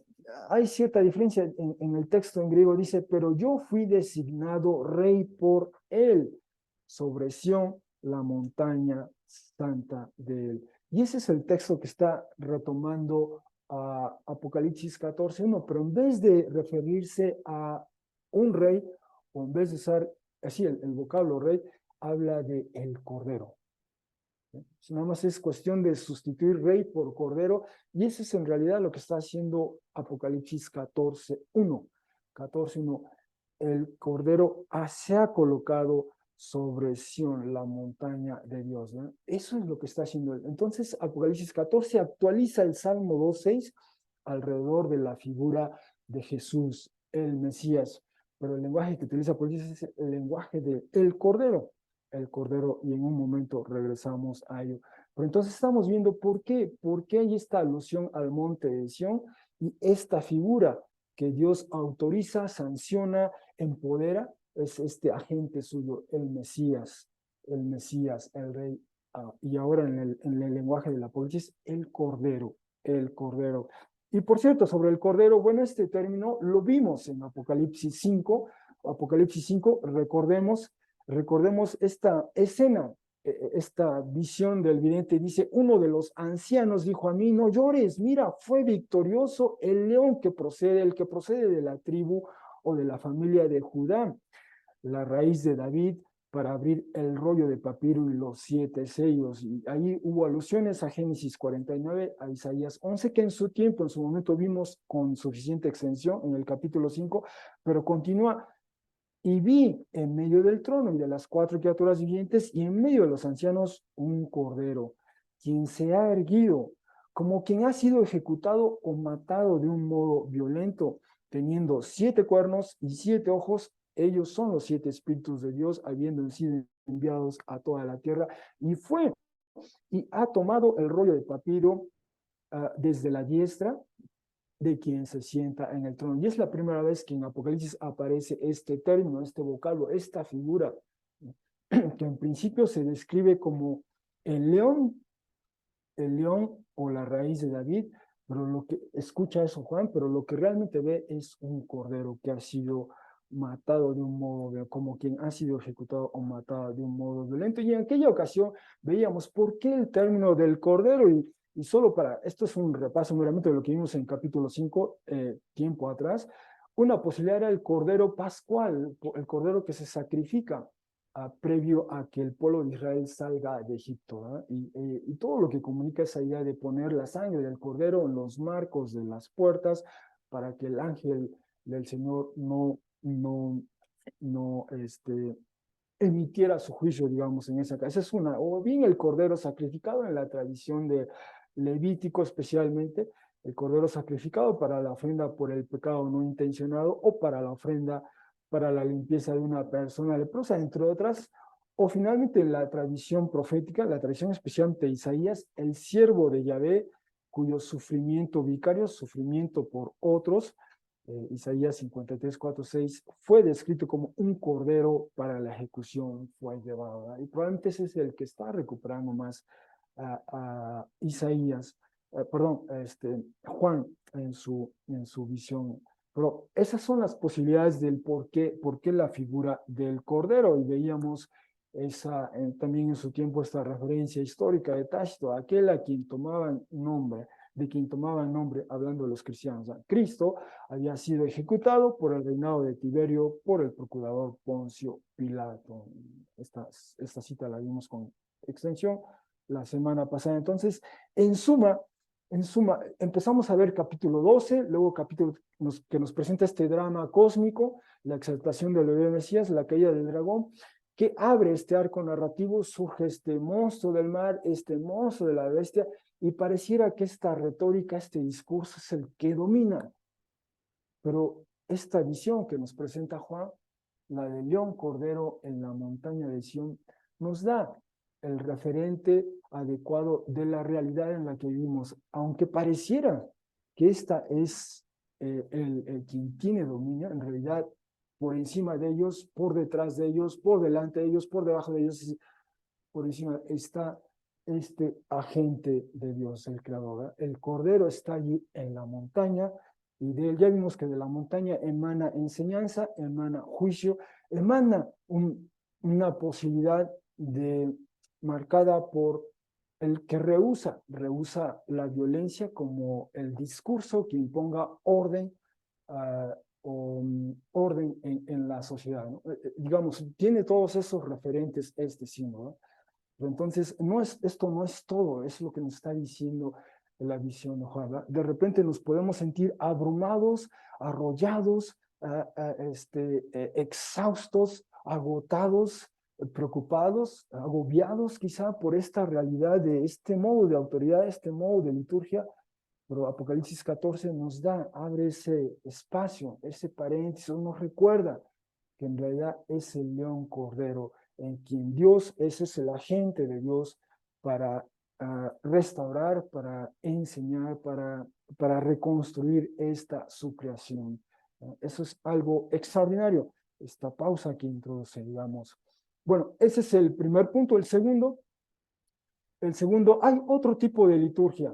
hay cierta diferencia en el texto en griego. Dice: pero yo fui designado rey por él sobre Sión, la montaña santa de él. Y ese es el texto que está retomando a Apocalipsis 14:1, pero en vez de referirse a un rey, o en vez de usar así el vocablo rey, habla de el cordero. Nada más es cuestión de sustituir rey por cordero, y eso es en realidad lo que está haciendo Apocalipsis 14:1. 14:1, el cordero se ha colocado sobre Sión, la montaña de Dios, ¿no? Eso es lo que está haciendo él. Entonces, Apocalipsis 14 actualiza el Salmo 2:6 alrededor de la figura de Jesús, el Mesías, pero el lenguaje que utiliza Apocalipsis es el lenguaje del cordero, y en un momento regresamos a ello. Pero entonces estamos viendo por qué hay esta alusión al monte de Sión y esta figura que Dios autoriza, sanciona, empodera, es este agente suyo, el Mesías, el rey, y ahora en el lenguaje del Apocalipsis, el cordero, el cordero. Y por cierto, sobre el cordero, bueno, este término lo vimos en Apocalipsis 5, recordemos esta escena esta visión del vidente dice, uno de los ancianos dijo a mí, no llores, mira, fue victorioso el león el que procede de la tribu o de la familia de Judá, la raíz de David, para abrir el rollo de papiro y los 7 sellos. Y ahí hubo alusiones a Génesis 49, a Isaías 11, que en su tiempo, en su momento vimos con suficiente extensión en el capítulo 5, pero continúa. Y vi en medio del trono y de las 4 criaturas vivientes y en medio de los ancianos un cordero, quien se ha erguido como quien ha sido ejecutado o matado de un modo violento, teniendo 7 cuernos y 7 ojos. Ellos son los 7 espíritus de Dios, habiendo sido enviados a toda la tierra. Y fue y ha tomado el rollo de papiro desde la diestra de quien se sienta en el trono. Y es la primera vez que en Apocalipsis aparece este término, este vocablo, esta figura, que en principio se describe como el león o la raíz de David, pero lo que escucha eso Juan, pero lo que realmente ve es un cordero que ha sido matado de un modo, como quien ha sido ejecutado o matado de un modo violento. Y en aquella ocasión veíamos por qué el término del cordero, y solo para, esto es un repaso meramente de lo que vimos en capítulo 5, tiempo atrás, una posibilidad era el cordero pascual, el cordero que se sacrifica previo a que el pueblo de Israel salga de Egipto, y todo lo que comunica esa idea de poner la sangre del cordero en los marcos de las puertas para que el ángel del Señor no emitiera su juicio, digamos, en esa casa. Esa es una, o bien el cordero sacrificado en la tradición de Levítico especialmente, el cordero sacrificado para la ofrenda por el pecado no intencionado o para la ofrenda para la limpieza de una persona leprosa, entre otras, o finalmente la tradición profética, la tradición especialmente de Isaías, el siervo de Yahvé, cuyo sufrimiento vicario, sufrimiento por otros, Isaías 53, 4, 6, fue descrito como un cordero para la ejecución, fue llevado, ¿verdad? Y probablemente ese es el que está recuperando más a Isaías, perdón, Juan en su visión. Pero esas son las posibilidades del por qué la figura del cordero. Y veíamos también en su tiempo esta referencia histórica de Tácito, aquel a quien tomaban nombre, de quien tomaban nombre hablando de los cristianos. Cristo había sido ejecutado por el reinado de Tiberio, por el procurador Poncio Pilato. Esta cita la vimos con extensión la semana pasada. Entonces, en suma, empezamos a ver capítulo 12, luego capítulo que nos presenta este drama cósmico, la exaltación del bebé Mesías, la caída del dragón, que abre este arco narrativo, surge este monstruo del mar, este monstruo de la bestia, y pareciera que esta retórica, este discurso es el que domina. Pero esta visión que nos presenta Juan, la del león cordero en la montaña de Sión, nos da el referente adecuado de la realidad en la que vivimos, aunque pareciera que esta es el quien tiene dominio, en realidad por encima de ellos, por detrás de ellos, por delante de ellos, por debajo de ellos, por encima está este agente de Dios, el creador, ¿verdad? El cordero está allí en la montaña, y de él ya vimos que de la montaña emana enseñanza, emana juicio, emana una posibilidad marcada por el que rehúsa la violencia como el discurso que imponga orden, orden en la sociedad, ¿no? Digamos, tiene todos esos referentes este símbolo, ¿no? Pero entonces, esto no es todo, es lo que nos está diciendo la visión de Juan. De repente nos podemos sentir abrumados, arrollados, exhaustos, agotados, preocupados, agobiados quizá por esta realidad de este modo de autoridad, este modo de liturgia, pero Apocalipsis 14 nos abre ese espacio, ese paréntesis, nos recuerda que en realidad es el león cordero en quien Dios, ese es el agente de Dios para restaurar, para enseñar, para reconstruir su creación. Eso es algo extraordinario, esta pausa que introduce, digamos. Bueno, ese es el primer punto. El segundo, hay otro tipo de liturgia.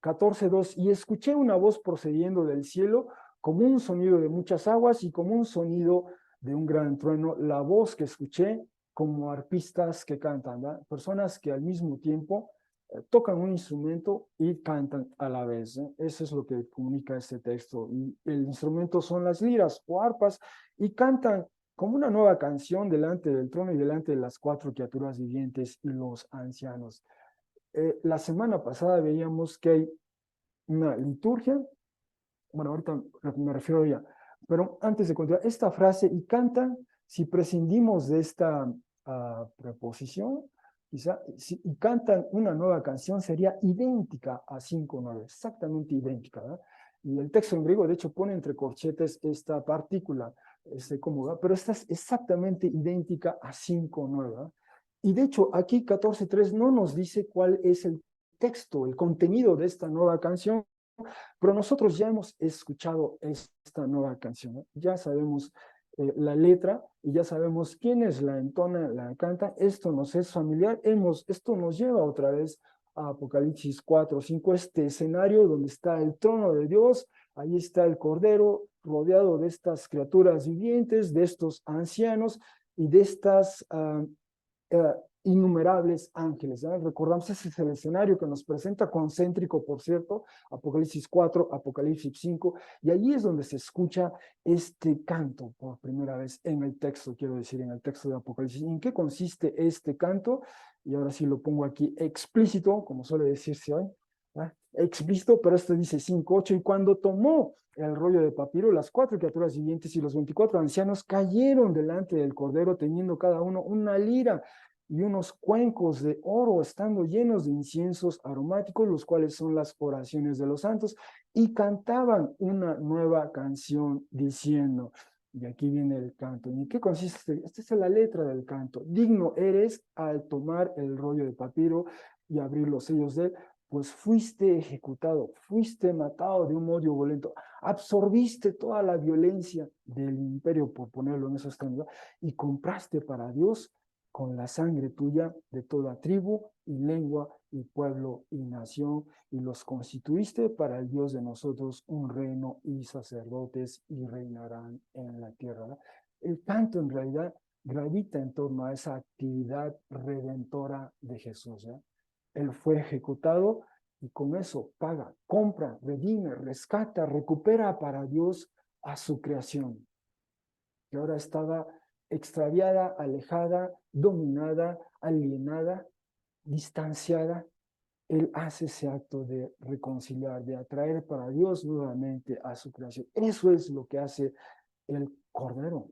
14.2, y escuché una voz procediendo del cielo como un sonido de muchas aguas y como un sonido de un gran trueno. La voz que escuché como arpistas que cantan, ¿verdad? Personas que al mismo tiempo tocan un instrumento y cantan a la vez, ¿eh? Eso es lo que comunica este texto. Y el instrumento son las liras o arpas y cantan como una nueva canción delante del trono y delante de las cuatro criaturas vivientes y los ancianos. La semana pasada veíamos que hay una liturgia, bueno, ahorita me refiero ya, pero antes de continuar, esta frase, y cantan, si prescindimos de esta preposición, quizá, y cantan una nueva canción, sería idéntica a 5:9, exactamente idéntica, ¿verdad? Y el texto en griego, de hecho, pone entre corchetes esta partícula, cómoda, pero esta es exactamente idéntica a 5:9, ¿verdad? Y de hecho, aquí 14:3 no nos dice cuál es el texto, el contenido de esta nueva canción, pero nosotros ya hemos escuchado esta nueva canción, ¿no? Ya sabemos la letra y ya sabemos quiénes la entonan, la cantan. Esto nos es familiar. Esto nos lleva otra vez a Apocalipsis 4:5, este escenario donde está el trono de Dios, ahí está el Cordero rodeado de estas criaturas vivientes, de estos ancianos y de estas eh, innumerables ángeles, ¿eh? Recordamos, ese es el escenario que nos presenta, concéntrico, por cierto, Apocalipsis 4, Apocalipsis 5, y allí es donde se escucha este canto por primera vez en el texto, quiero decir, en el texto de Apocalipsis. ¿En qué consiste este canto? Y ahora sí lo pongo aquí explícito, como suele decirse hoy, ¿eh? Explícito, pero esto dice 5:8, y cuando tomó el rollo de papiro, las cuatro criaturas vivientes y los 24 ancianos cayeron delante del Cordero, teniendo cada uno una lira y unos cuencos de oro, estando llenos de inciensos aromáticos, los cuales son las oraciones de los santos, y cantaban una nueva canción diciendo, y aquí viene el canto. ¿Y en qué consiste? Esta es la letra del canto. Digno eres al tomar el rollo de papiro y abrir los sellos de él, pues fuiste ejecutado, fuiste matado de un modo violento, absorbiste toda la violencia del imperio, por ponerlo en esos términos, y compraste para Dios con la sangre tuya de toda tribu y lengua y pueblo y nación, y los constituiste para el Dios de nosotros un reino y sacerdotes y reinarán en la tierra. El canto en realidad gravita en torno a esa actividad redentora de Jesús, ¿eh? Él fue ejecutado y con eso paga, compra, redime, rescata, recupera para Dios a su creación, que ahora estaba extraviada, alejada, dominada, alienada, distanciada. Él hace ese acto de reconciliar, de atraer para Dios nuevamente a su creación. Eso es lo que hace el Cordero.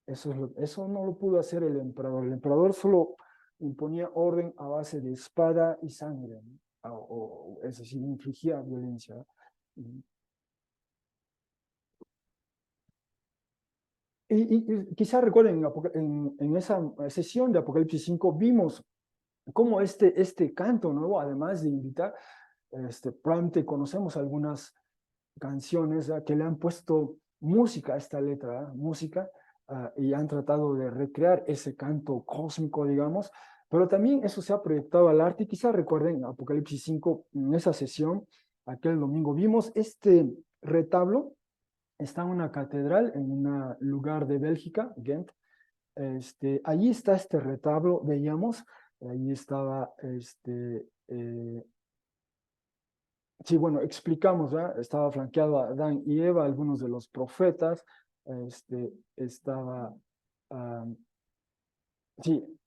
Eso no lo pudo hacer el emperador. El emperador solo imponía orden a base de espada y sangre, ¿no? Es decir, infligía violencia. Y quizá recuerden, en esa sesión de Apocalipsis 5 vimos cómo este canto nuevo, además de invitar, probablemente conocemos algunas canciones que le han puesto música a esta letra, música, y han tratado de recrear ese canto cósmico, digamos, pero también eso se ha proyectado al arte. Y quizá recuerden Apocalipsis 5, en esa sesión, aquel domingo, vimos este retablo, está en una catedral, en un lugar de Bélgica, Ghent. Allí está este retablo, veíamos, ahí estaba sí, bueno, explicamos, ¿verdad? Estaba flanqueado a Adán y Eva, algunos de los profetas, estaba, um, sí,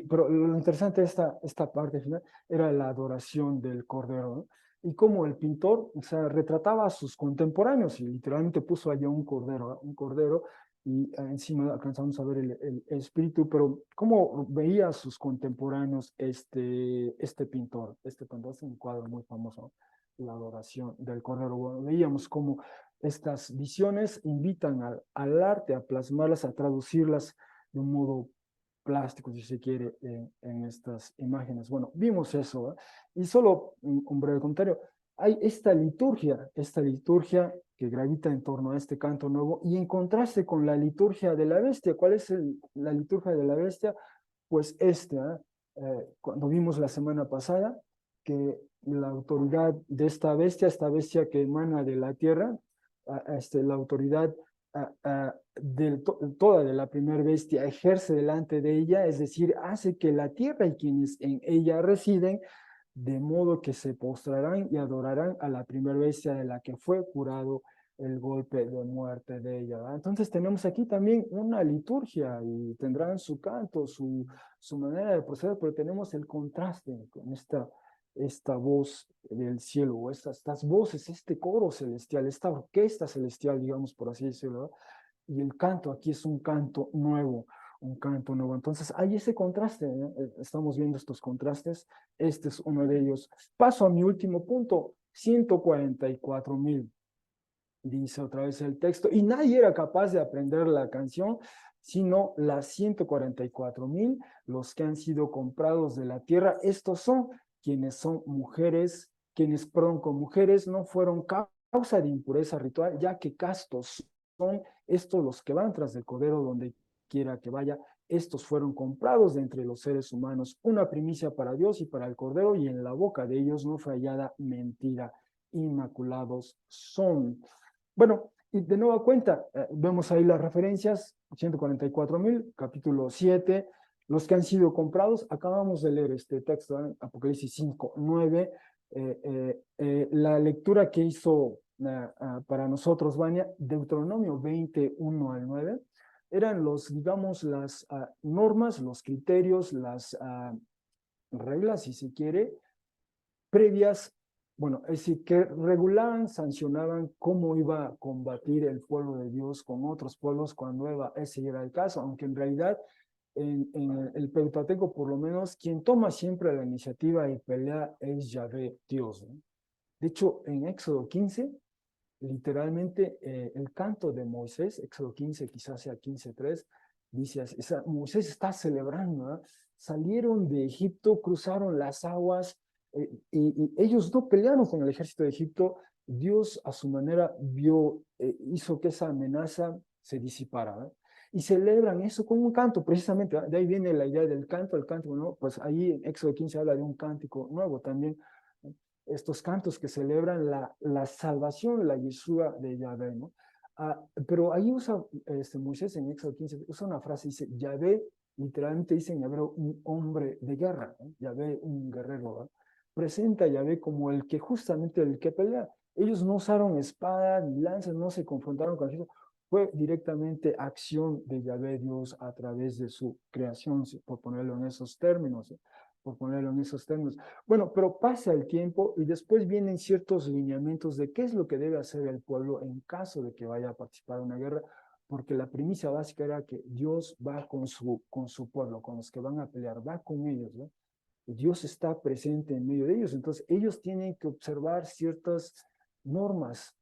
pero lo interesante de esta parte final era la adoración del Cordero, ¿no? Y cómo el pintor, o sea, retrataba a sus contemporáneos y literalmente puso allá un cordero, ¿no? Un cordero, y encima alcanzamos a ver el espíritu, pero cómo veía a sus contemporáneos este pintor. Este pintor es un cuadro muy famoso, la adoración del Cordero. Bueno, veíamos cómo estas visiones invitan al arte a plasmarlas, a traducirlas de un modo plástico, si se quiere, en estas imágenes. Bueno, vimos eso, ¿eh? Y solo un breve comentario. Hay esta liturgia que gravita en torno a este canto nuevo, y en contraste con la liturgia de la bestia. ¿Cuál es la liturgia de la bestia? Pues cuando vimos la semana pasada que la autoridad de esta bestia que emana de la tierra, la autoridad toda de la primera bestia ejerce delante de ella, es decir, hace que la tierra y quienes en ella residen, de modo que se postrarán y adorarán a la primera bestia de la que fue curado el golpe de muerte de ella, ¿verdad? Entonces tenemos aquí también una liturgia y tendrán su canto, su manera de proceder, pero tenemos el contraste con esta voz del cielo, o estas voces, este coro celestial, esta orquesta celestial, digamos por así decirlo, ¿verdad? Y el canto aquí es un canto nuevo, un canto nuevo. Entonces hay ese contraste, ¿no? Estamos viendo estos contrastes, este es uno de ellos. Paso a mi último punto, 144,000. Dice otra vez el texto, y nadie era capaz de aprender la canción, sino las 144,000, los que han sido comprados de la tierra. Estos son mujeres, perdón, con mujeres no fueron causa de impureza ritual, ya que castos son estos los que van tras el cordero donde quiera que vaya. Estos fueron comprados de entre los seres humanos, una primicia para Dios y para el cordero, y en la boca de ellos no fue hallada mentira. Inmaculados son. Bueno, y de nueva cuenta, vemos ahí las referencias, 144,000, capítulo 7, los que han sido comprados. Acabamos de leer este texto, Apocalipsis 5, 9. La lectura que hizo para nosotros, Vania, Deuteronomio 21 al 9, eran digamos, las normas, los criterios, las reglas, si se quiere, previas, bueno, es decir, que regulaban, sancionaban cómo iba a combatir el pueblo de Dios con otros pueblos cuando ese era el caso, aunque en realidad en el Pentateuco, por lo menos, quien toma siempre la iniciativa y pelea es Yahvé, Dios, ¿no? De hecho, en Éxodo 15, literalmente el canto de Moisés, Éxodo 15, quizás sea 15:3, dice así, Moisés está celebrando, ¿no? Salieron de Egipto, cruzaron las aguas, y ellos no pelearon con el ejército de Egipto. Dios a su manera hizo que esa amenaza se disipara, ¿no? Y celebran eso con un canto, precisamente, ¿no? De ahí viene la idea del canto, el canto, ¿no? Pues ahí en Éxodo 15 habla de un cántico nuevo también, ¿no? Estos cantos que celebran la salvación, la Yeshua de Yahvé, ¿no? Pero ahí usa Moisés en Éxodo 15, usa una frase, dice, Yahvé, literalmente dice en hebreo, un hombre de guerra, ¿no? Yahvé, un guerrero, ¿no? Presenta a Yahvé como el que justamente el que pelea. Ellos no usaron espada ni lanzas, no se confrontaron con eso, fue directamente acción de Yahvé Dios a través de su creación, por ponerlo en esos términos, por ponerlo en esos términos. Bueno, pero pasa el tiempo y después vienen ciertos lineamientos de qué es lo que debe hacer el pueblo en caso de que vaya a participar en una guerra, porque la premisa básica era que Dios va con su pueblo, con los que van a pelear, va con ellos, ¿no? Dios está presente en medio de ellos, entonces ellos tienen que observar ciertas normas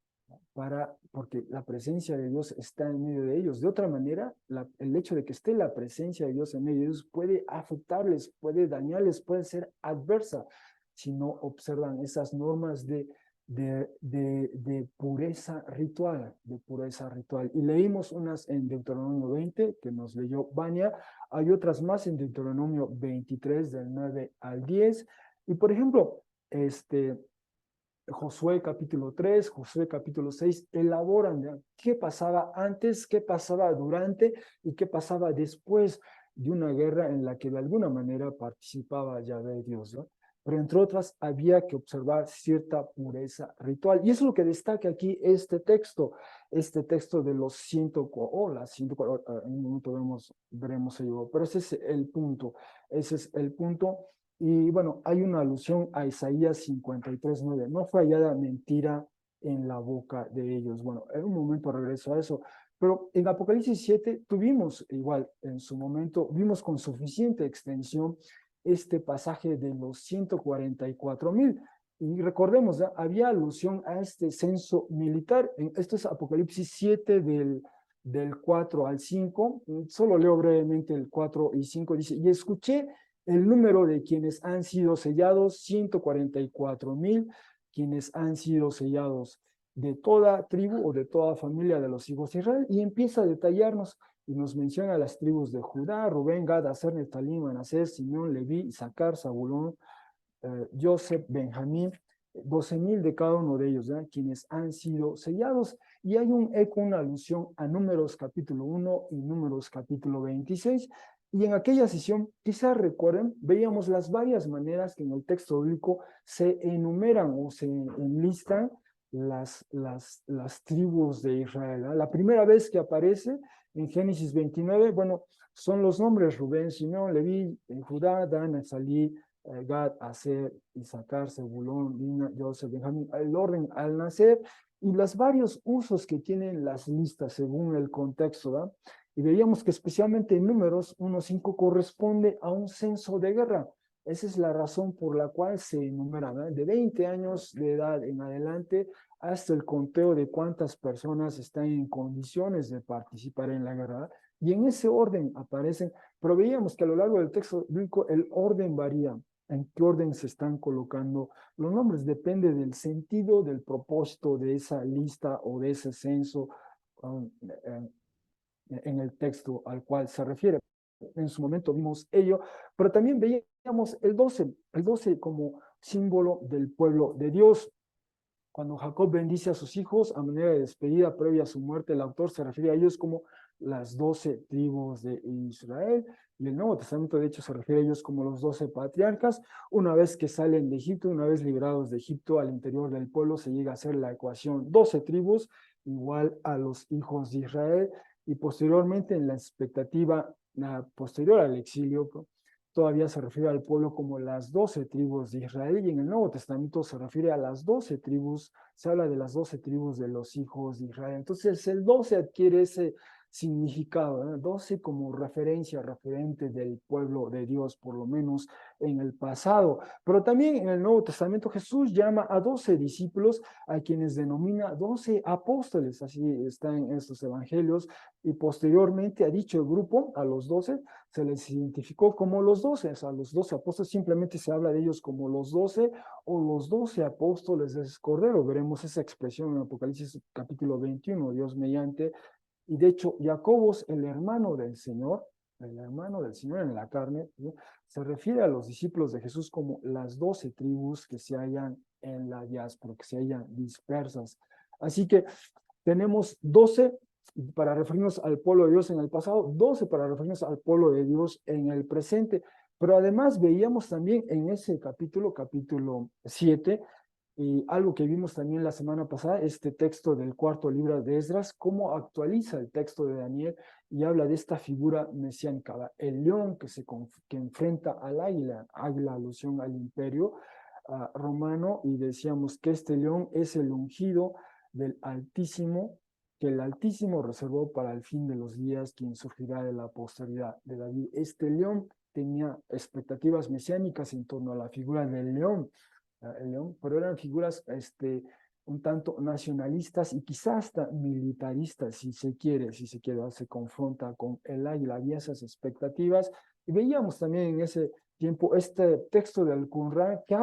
porque la presencia de Dios está en medio de ellos. De otra manera, el hecho de que esté la presencia de Dios en medio de ellos puede afectarles, puede dañarles, puede ser adversa si no observan esas normas de pureza ritual, de pureza ritual. Y leímos unas en Deuteronomio 20, que nos leyó Vania, hay otras más en Deuteronomio 23, del 9 al 10, y por ejemplo, Josué capítulo 3, Josué capítulo 6, elaboran, ¿ya?, qué pasaba antes, qué pasaba durante y qué pasaba después de una guerra en la que de alguna manera participaba Yahvé Dios, ¿no? Pero entre otras había que observar cierta pureza ritual. Y eso es lo que destaca aquí este texto de los 104, en un momento veremos ello, pero ese es el punto, ese es el punto. Y bueno, hay una alusión a Isaías 53:9. No fue hallada mentira en la boca de ellos. Bueno, en un momento regreso a eso. Pero en Apocalipsis 7 tuvimos igual, en su momento, vimos con suficiente extensión este pasaje de los 144,000. Y recordemos, ¿ya?, había alusión a este censo militar. Esto es Apocalipsis 7 del 4 al 5. Solo leo brevemente el 4 y 5. Dice, y escuché el número de quienes han sido sellados, 144,000, quienes han sido sellados de toda tribu o de toda familia de los hijos de Israel, y empieza a detallarnos y nos menciona las tribus de Judá, Rubén, Gad, Aser, Neftalí, Manasés, Simeón, Leví, Isaacar, Zabulón, Joseph, Benjamín, 12,000 de cada uno de ellos, ¿ya? Quienes han sido sellados. Y hay un eco, una alusión a Números capítulo 1 y Números capítulo 26. Y en aquella sesión, quizás recuerden, veíamos las varias maneras que en el texto bíblico se enumeran o se enlistan las tribus de Israel, ¿eh? La primera vez que aparece en Génesis 29, bueno, son los nombres Rubén, Simeón, Leví, Judá, Dan, Neftalí, Gad, Aser, Isaacar, Zebulón, Dina, Joseph, Benjamín, el orden al nacer y los varios usos que tienen las listas según el contexto, ¿verdad? Y veíamos que especialmente en Números 1.5 corresponde a un censo de guerra. Esa es la razón por la cual se enumera, ¿verdad? De 20 años de edad en adelante hasta el conteo de cuántas personas están en condiciones de participar en la guerra. Y en ese orden aparecen, pero veíamos que a lo largo del texto bíblico el orden varía. En qué orden se están colocando los nombres, depende del sentido, del propósito de esa lista o de ese censo um, en el texto al cual se refiere. En su momento vimos ello, pero también veíamos el 12 como símbolo del pueblo de Dios. Cuando Jacob bendice a sus hijos a manera de despedida previa a su muerte, el autor se refiere a ellos como las 12 tribus de Israel, y el Nuevo Testamento de hecho se refiere a ellos como los 12 patriarcas. Una vez que salen de Egipto, una vez liberados de Egipto, al interior del pueblo se llega a hacer la ecuación 12 tribus igual a los hijos de Israel, y posteriormente en la expectativa posterior al exilio, todavía se refiere al pueblo como las 12 tribus de Israel, y en el Nuevo Testamento se refiere a las 12 tribus, se habla de las 12 tribus de los hijos de Israel. Entonces el 12 adquiere ese significado, ¿eh? 12 como referencia, referente del pueblo de Dios, por lo menos en el pasado. Pero también en el Nuevo Testamento Jesús llama a 12 discípulos, a quienes denomina 12 apóstoles, así está en estos evangelios, y posteriormente a dicho grupo, a los 12, se les identificó como los 12, o sea, los 12 apóstoles, simplemente se habla de ellos como los 12 o los 12 apóstoles del Cordero. Veremos esa expresión en Apocalipsis capítulo 21, Dios mediante. Y de hecho, Jacobos, el hermano del Señor en la carne, ¿sí? Se refiere a los discípulos de Jesús como las 12 tribus que se hallan en la diáspora, que se hallan dispersas. Así que tenemos 12 para referirnos al pueblo de Dios en el pasado, 12 para referirnos al pueblo de Dios en el presente. Pero además veíamos también en ese capítulo 7, y algo que vimos también la semana pasada, este texto del cuarto libro de Esdras, cómo actualiza el texto de Daniel y habla de esta figura mesiánica, el león que enfrenta al águila, alusión al imperio romano, y decíamos que este león es el ungido del Altísimo, que el Altísimo reservó para el fin de los días, quien surgirá de la posteridad de David. Este león tenía expectativas mesiánicas en torno a la figura del león, el león, pero eran figuras un tanto nacionalistas y quizás hasta militaristas, si se quiere, se confronta con el águila, había esas expectativas. Y veíamos también en ese tiempo este texto del Qumran que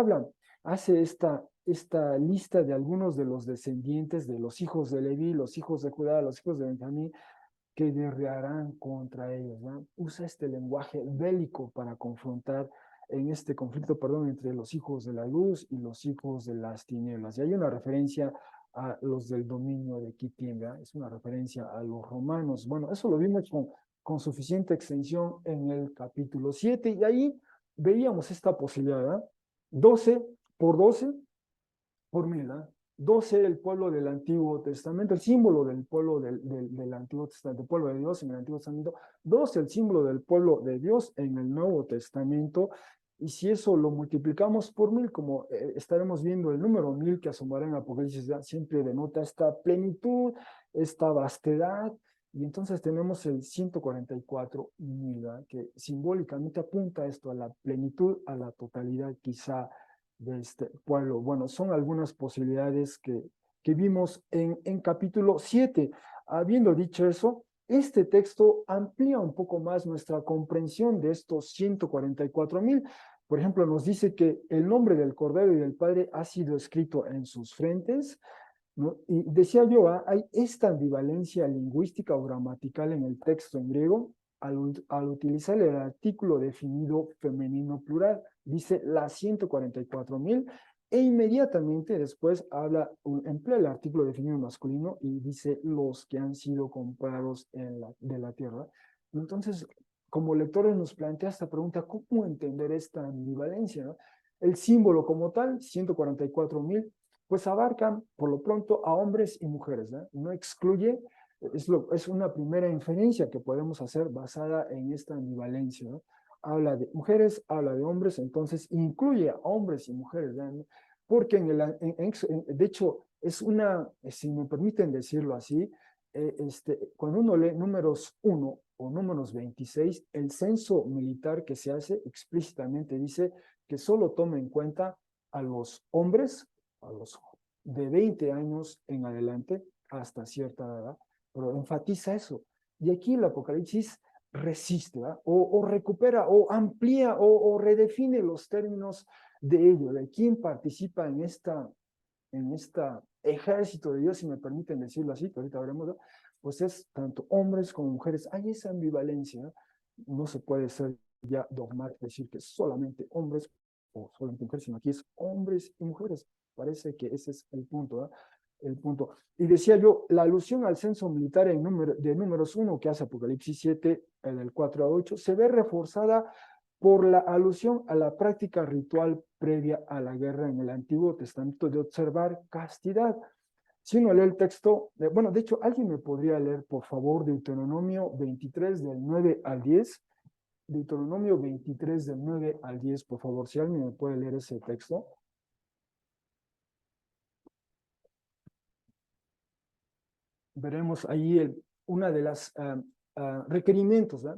hace esta lista de algunos de los descendientes de los hijos de Leví, los hijos de Judá, los hijos de Benjamín, que guerrearán contra ellos, ¿no? Usa este lenguaje bélico para confrontar en este conflicto, perdón, entre los hijos de la luz y los hijos de las tinieblas. Y hay una referencia a los del dominio de Kitim, ¿verdad? Es una referencia a los romanos. Bueno, eso lo vimos con suficiente extensión en el capítulo 7, y ahí veíamos esta posibilidad, ¿verdad? 12 por 12 por 1000, ¿eh? 12 el pueblo del Antiguo Testamento, el símbolo del pueblo del Antiguo Testamento, del pueblo de Dios en el Antiguo Testamento. 12 el símbolo del pueblo de Dios en el Nuevo Testamento. Y si eso lo multiplicamos por 1000, como estaremos viendo el número 1000 que asomará en Apocalipsis, siempre denota esta plenitud, esta vastedad. Y entonces tenemos el 144,000, que simbólicamente apunta a esto, a la plenitud, a la totalidad quizá de este pueblo. Bueno, son algunas posibilidades que vimos en capítulo 7. Habiendo dicho eso, este texto amplía un poco más nuestra comprensión de estos 144,000. Por ejemplo, nos dice que el nombre del Cordero y del Padre ha sido escrito en sus frentes, ¿no? Y decía yo, hay esta ambivalencia lingüística o gramatical en el texto en griego al utilizar el artículo definido femenino plural. Dice las 144,000, E inmediatamente después emplea el artículo definido masculino y dice los que han sido comprados de la tierra. Entonces, como lectores nos plantea esta pregunta, ¿cómo entender esta ambivalencia, ¿no? El símbolo como tal, 144,000, pues abarcan por lo pronto a hombres y mujeres, ¿no? No excluye, es una primera inferencia que podemos hacer basada en esta ambivalencia, ¿no? Habla de mujeres, habla de hombres, entonces incluye a hombres y mujeres, ¿no? Porque de hecho es una, si me permiten decirlo así, cuando uno lee números 1 o números 26, el censo militar que se hace explícitamente dice que solo toma en cuenta a los hombres, a los de 20 años en adelante, hasta cierta edad, pero enfatiza eso. Y aquí el Apocalipsis resiste, ¿verdad? O recupera, o amplía, o redefine los términos de ello, de quién participa en esta ejército de Dios, si me permiten decirlo así, que ahorita veremos, ¿no? Pues es tanto hombres como mujeres. Hay esa ambivalencia, ¿no? No se puede ser ya dogmático, decir que solamente hombres o solamente mujeres, sino aquí es hombres y mujeres. Parece que ese es el punto, ¿no? El punto. Y decía yo, la alusión al censo militar de números 1 que hace Apocalipsis 7, del 4 a 8, se ve reforzada por la alusión a la práctica ritual previa a la guerra en el Antiguo Testamento de observar castidad. Si uno lee el texto, bueno, de hecho, ¿alguien me podría leer, por favor, Deuteronomio 23 del 9 al 10? Deuteronomio 23 del 9 al 10, por favor, si alguien me puede leer ese texto. Veremos ahí una de las requerimientos, ¿eh?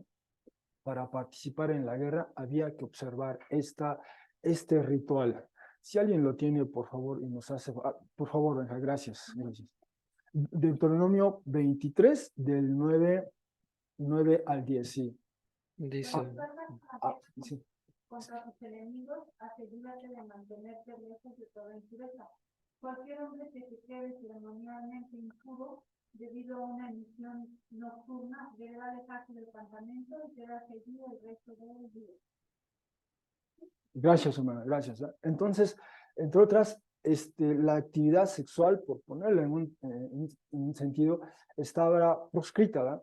Para participar en la guerra había que observar este ritual. Si alguien lo tiene, por favor, y nos hace, por favor, Benja, gracias, gracias. Deuteronomio 23 del 9 al 10, sí. Dice, Sí. Contra tus enemigos, asegúrate de mantenerte lejos de toda impureza. Cualquier hombre que se quede ceremonialmente impuro debido a una emisión nocturna deberá alejarse del campamento y deberá seguir el resto del día. Gracias, hermana, gracias. Entonces, entre otras, la actividad sexual, por ponerlo en un sentido, estaba proscrita, ¿verdad?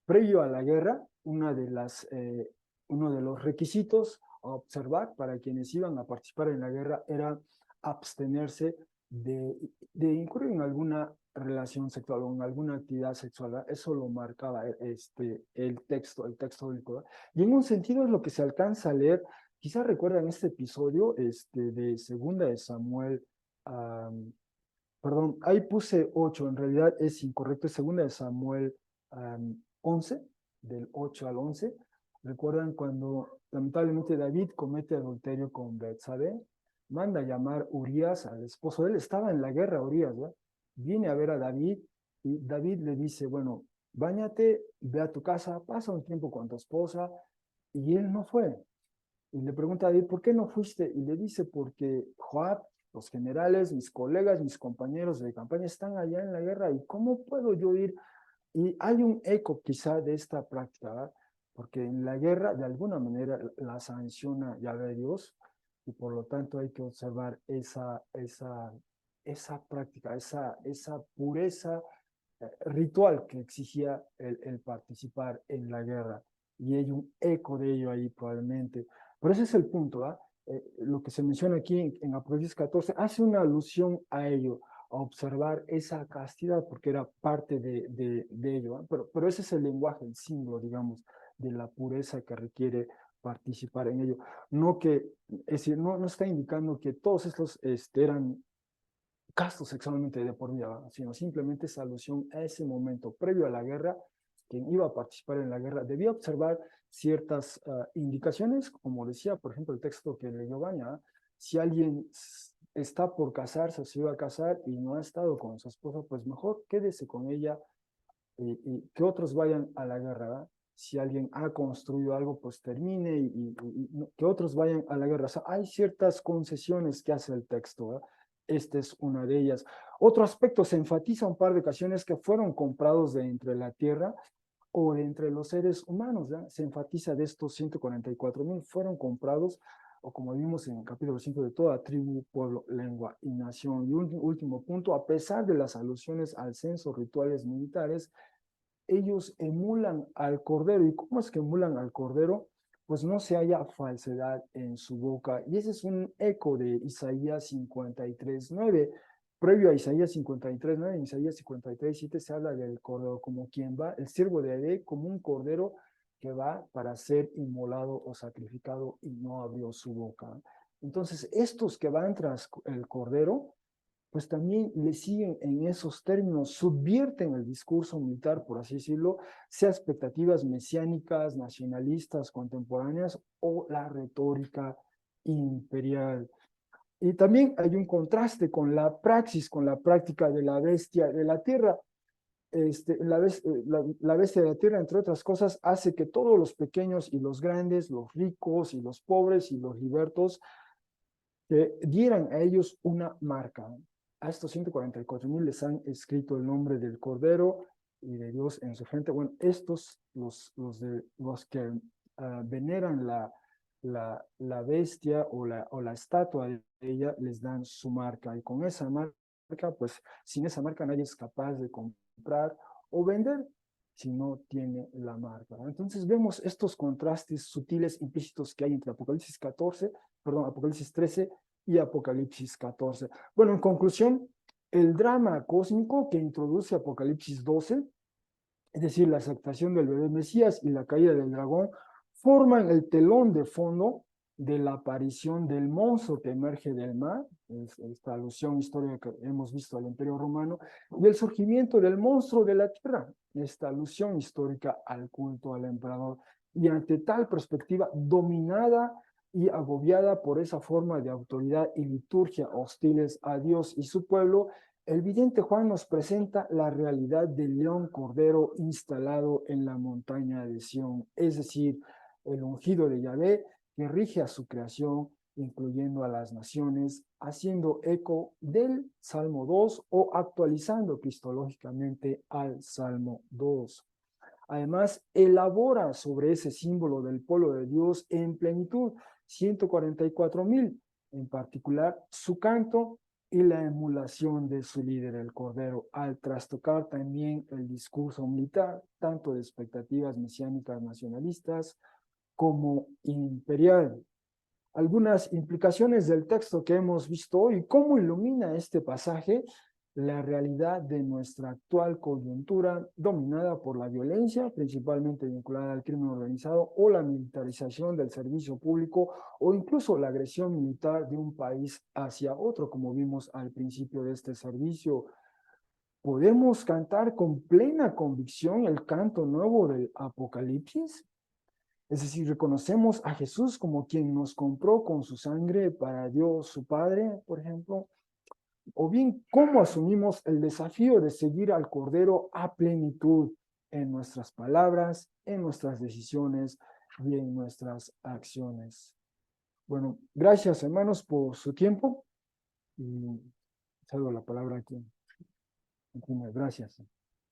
Previo a la guerra, uno de los requisitos a observar para quienes iban a participar en la guerra era abstenerse de incurrir en alguna relación sexual o en alguna actividad sexual, ¿verdad? Eso lo marcaba el texto bíblico, ¿verdad? Y en un sentido es lo que se alcanza a leer. Quizás recuerdan este episodio de Segunda de Samuel, perdón, ahí puse 8, en realidad es incorrecto, es Segunda de Samuel 11, del 8 al 11. ¿Recuerdan cuando lamentablemente David comete adulterio con Betsabé? Manda a llamar Urías al esposo de él, estaba en la guerra Urías, ¿verdad? Viene a ver a David y David le dice, bueno, báñate, ve a tu casa, pasa un tiempo con tu esposa, y él no fue. Y le pregunta a David, ¿por qué no fuiste? Y le dice, porque Joab, los generales, mis colegas, mis compañeros de campaña están allá en la guerra, ¿y cómo puedo yo ir? Y hay un eco quizá de esta práctica, ¿verdad? Porque en la guerra de alguna manera la sanciona Yahvé Dios, y por lo tanto hay que observar esa práctica, esa pureza ritual que exigía el participar en la guerra. Y hay un eco de ello ahí probablemente. Pero ese es el punto, ¿ah? Lo que se menciona aquí en Apocalipsis 14 hace una alusión a ello, a observar esa castidad, porque era parte de ello, ¿ah? Pero ese es el lenguaje, el símbolo, digamos, de la pureza que requiere participar en ello. No que, es decir, no está indicando que todos estos eran castos sexualmente de por vida, sino simplemente esa alusión a ese momento previo a la guerra. Quien iba a participar en la guerra debía observar ciertas indicaciones, como decía, por ejemplo, el texto que leyó Baña. Si alguien está por casarse o se iba a casar y no ha estado con su esposa, pues mejor quédese con ella y que otros vayan a la guerra, ¿verdad? Si alguien ha construido algo, pues termine que otros vayan a la guerra. O sea, hay ciertas concesiones que hace el texto, ¿verdad? Esta es una de ellas. Otro aspecto, se enfatiza un par de ocasiones que fueron comprados de entre la tierra o de entre los seres humanos, ¿verdad? Se enfatiza de estos 144,000 fueron comprados o como vimos en el capítulo 5, de toda tribu, pueblo, lengua y nación. Y un último punto, a pesar de las alusiones al censo, rituales militares, ellos emulan al Cordero. ¿Y cómo es que emulan al Cordero? Pues no se haya falsedad en su boca. Y ese es un eco de Isaías 53:9. Previo a Isaías 53:9, en Isaías 53:7 se habla del Cordero como quien va, el siervo de Yahvé, como un Cordero que va para ser inmolado o sacrificado y no abrió su boca. Entonces, estos que van tras el Cordero, pues también le siguen en esos términos, subvierten el discurso militar, por así decirlo, sea expectativas mesiánicas, nacionalistas, contemporáneas o la retórica imperial. Y también hay un contraste con la praxis, con la práctica de la bestia de la tierra. La bestia de la tierra, entre otras cosas, hace que todos los pequeños y los grandes, los ricos y los pobres y los libertos, dieran a ellos una marca. A estos 144,000 les han escrito el nombre del Cordero y de Dios en su frente. Bueno, estos, los que veneran la bestia o la estatua de ella, les dan su marca. Y con esa marca, pues sin esa marca nadie es capaz de comprar o vender si no tiene la marca. Entonces vemos estos contrastes sutiles implícitos que hay entre Apocalipsis 13 y Apocalipsis 14. Bueno, en conclusión, el drama cósmico que introduce Apocalipsis 12, es decir, la aceptación del bebé Mesías y la caída del dragón, forman el telón de fondo de la aparición del monstruo que emerge del mar, esta alusión histórica que hemos visto al Imperio Romano, y el surgimiento del monstruo de la tierra, esta alusión histórica al culto al emperador. Y ante tal perspectiva dominada y agobiada por esa forma de autoridad y liturgia hostiles a Dios y su pueblo, el vidente Juan nos presenta la realidad del león cordero instalado en la montaña de Sión, es decir, el ungido de Yahvé que rige a su creación, incluyendo a las naciones, haciendo eco del Salmo 2 o actualizando cristológicamente al Salmo 2. Además, elabora sobre ese símbolo del pueblo de Dios en plenitud 144,000, en particular su canto y la emulación de su líder, el Cordero, al trastocar también el discurso militar, tanto de expectativas mesiánicas nacionalistas como imperial. Algunas implicaciones del texto que hemos visto hoy, cómo ilumina este pasaje la realidad de nuestra actual coyuntura dominada por la violencia, principalmente vinculada al crimen organizado, o la militarización del servicio público, o incluso la agresión militar de un país hacia otro, como vimos al principio de este servicio. ¿Podemos cantar con plena convicción el canto nuevo del Apocalipsis? Es decir, reconocemos a Jesús como quien nos compró con su sangre para Dios su Padre, por ejemplo. O bien, ¿cómo asumimos el desafío de seguir al Cordero a plenitud en nuestras palabras, en nuestras decisiones y en nuestras acciones? Bueno, gracias hermanos por su tiempo y cedo la palabra aquí. Gracias.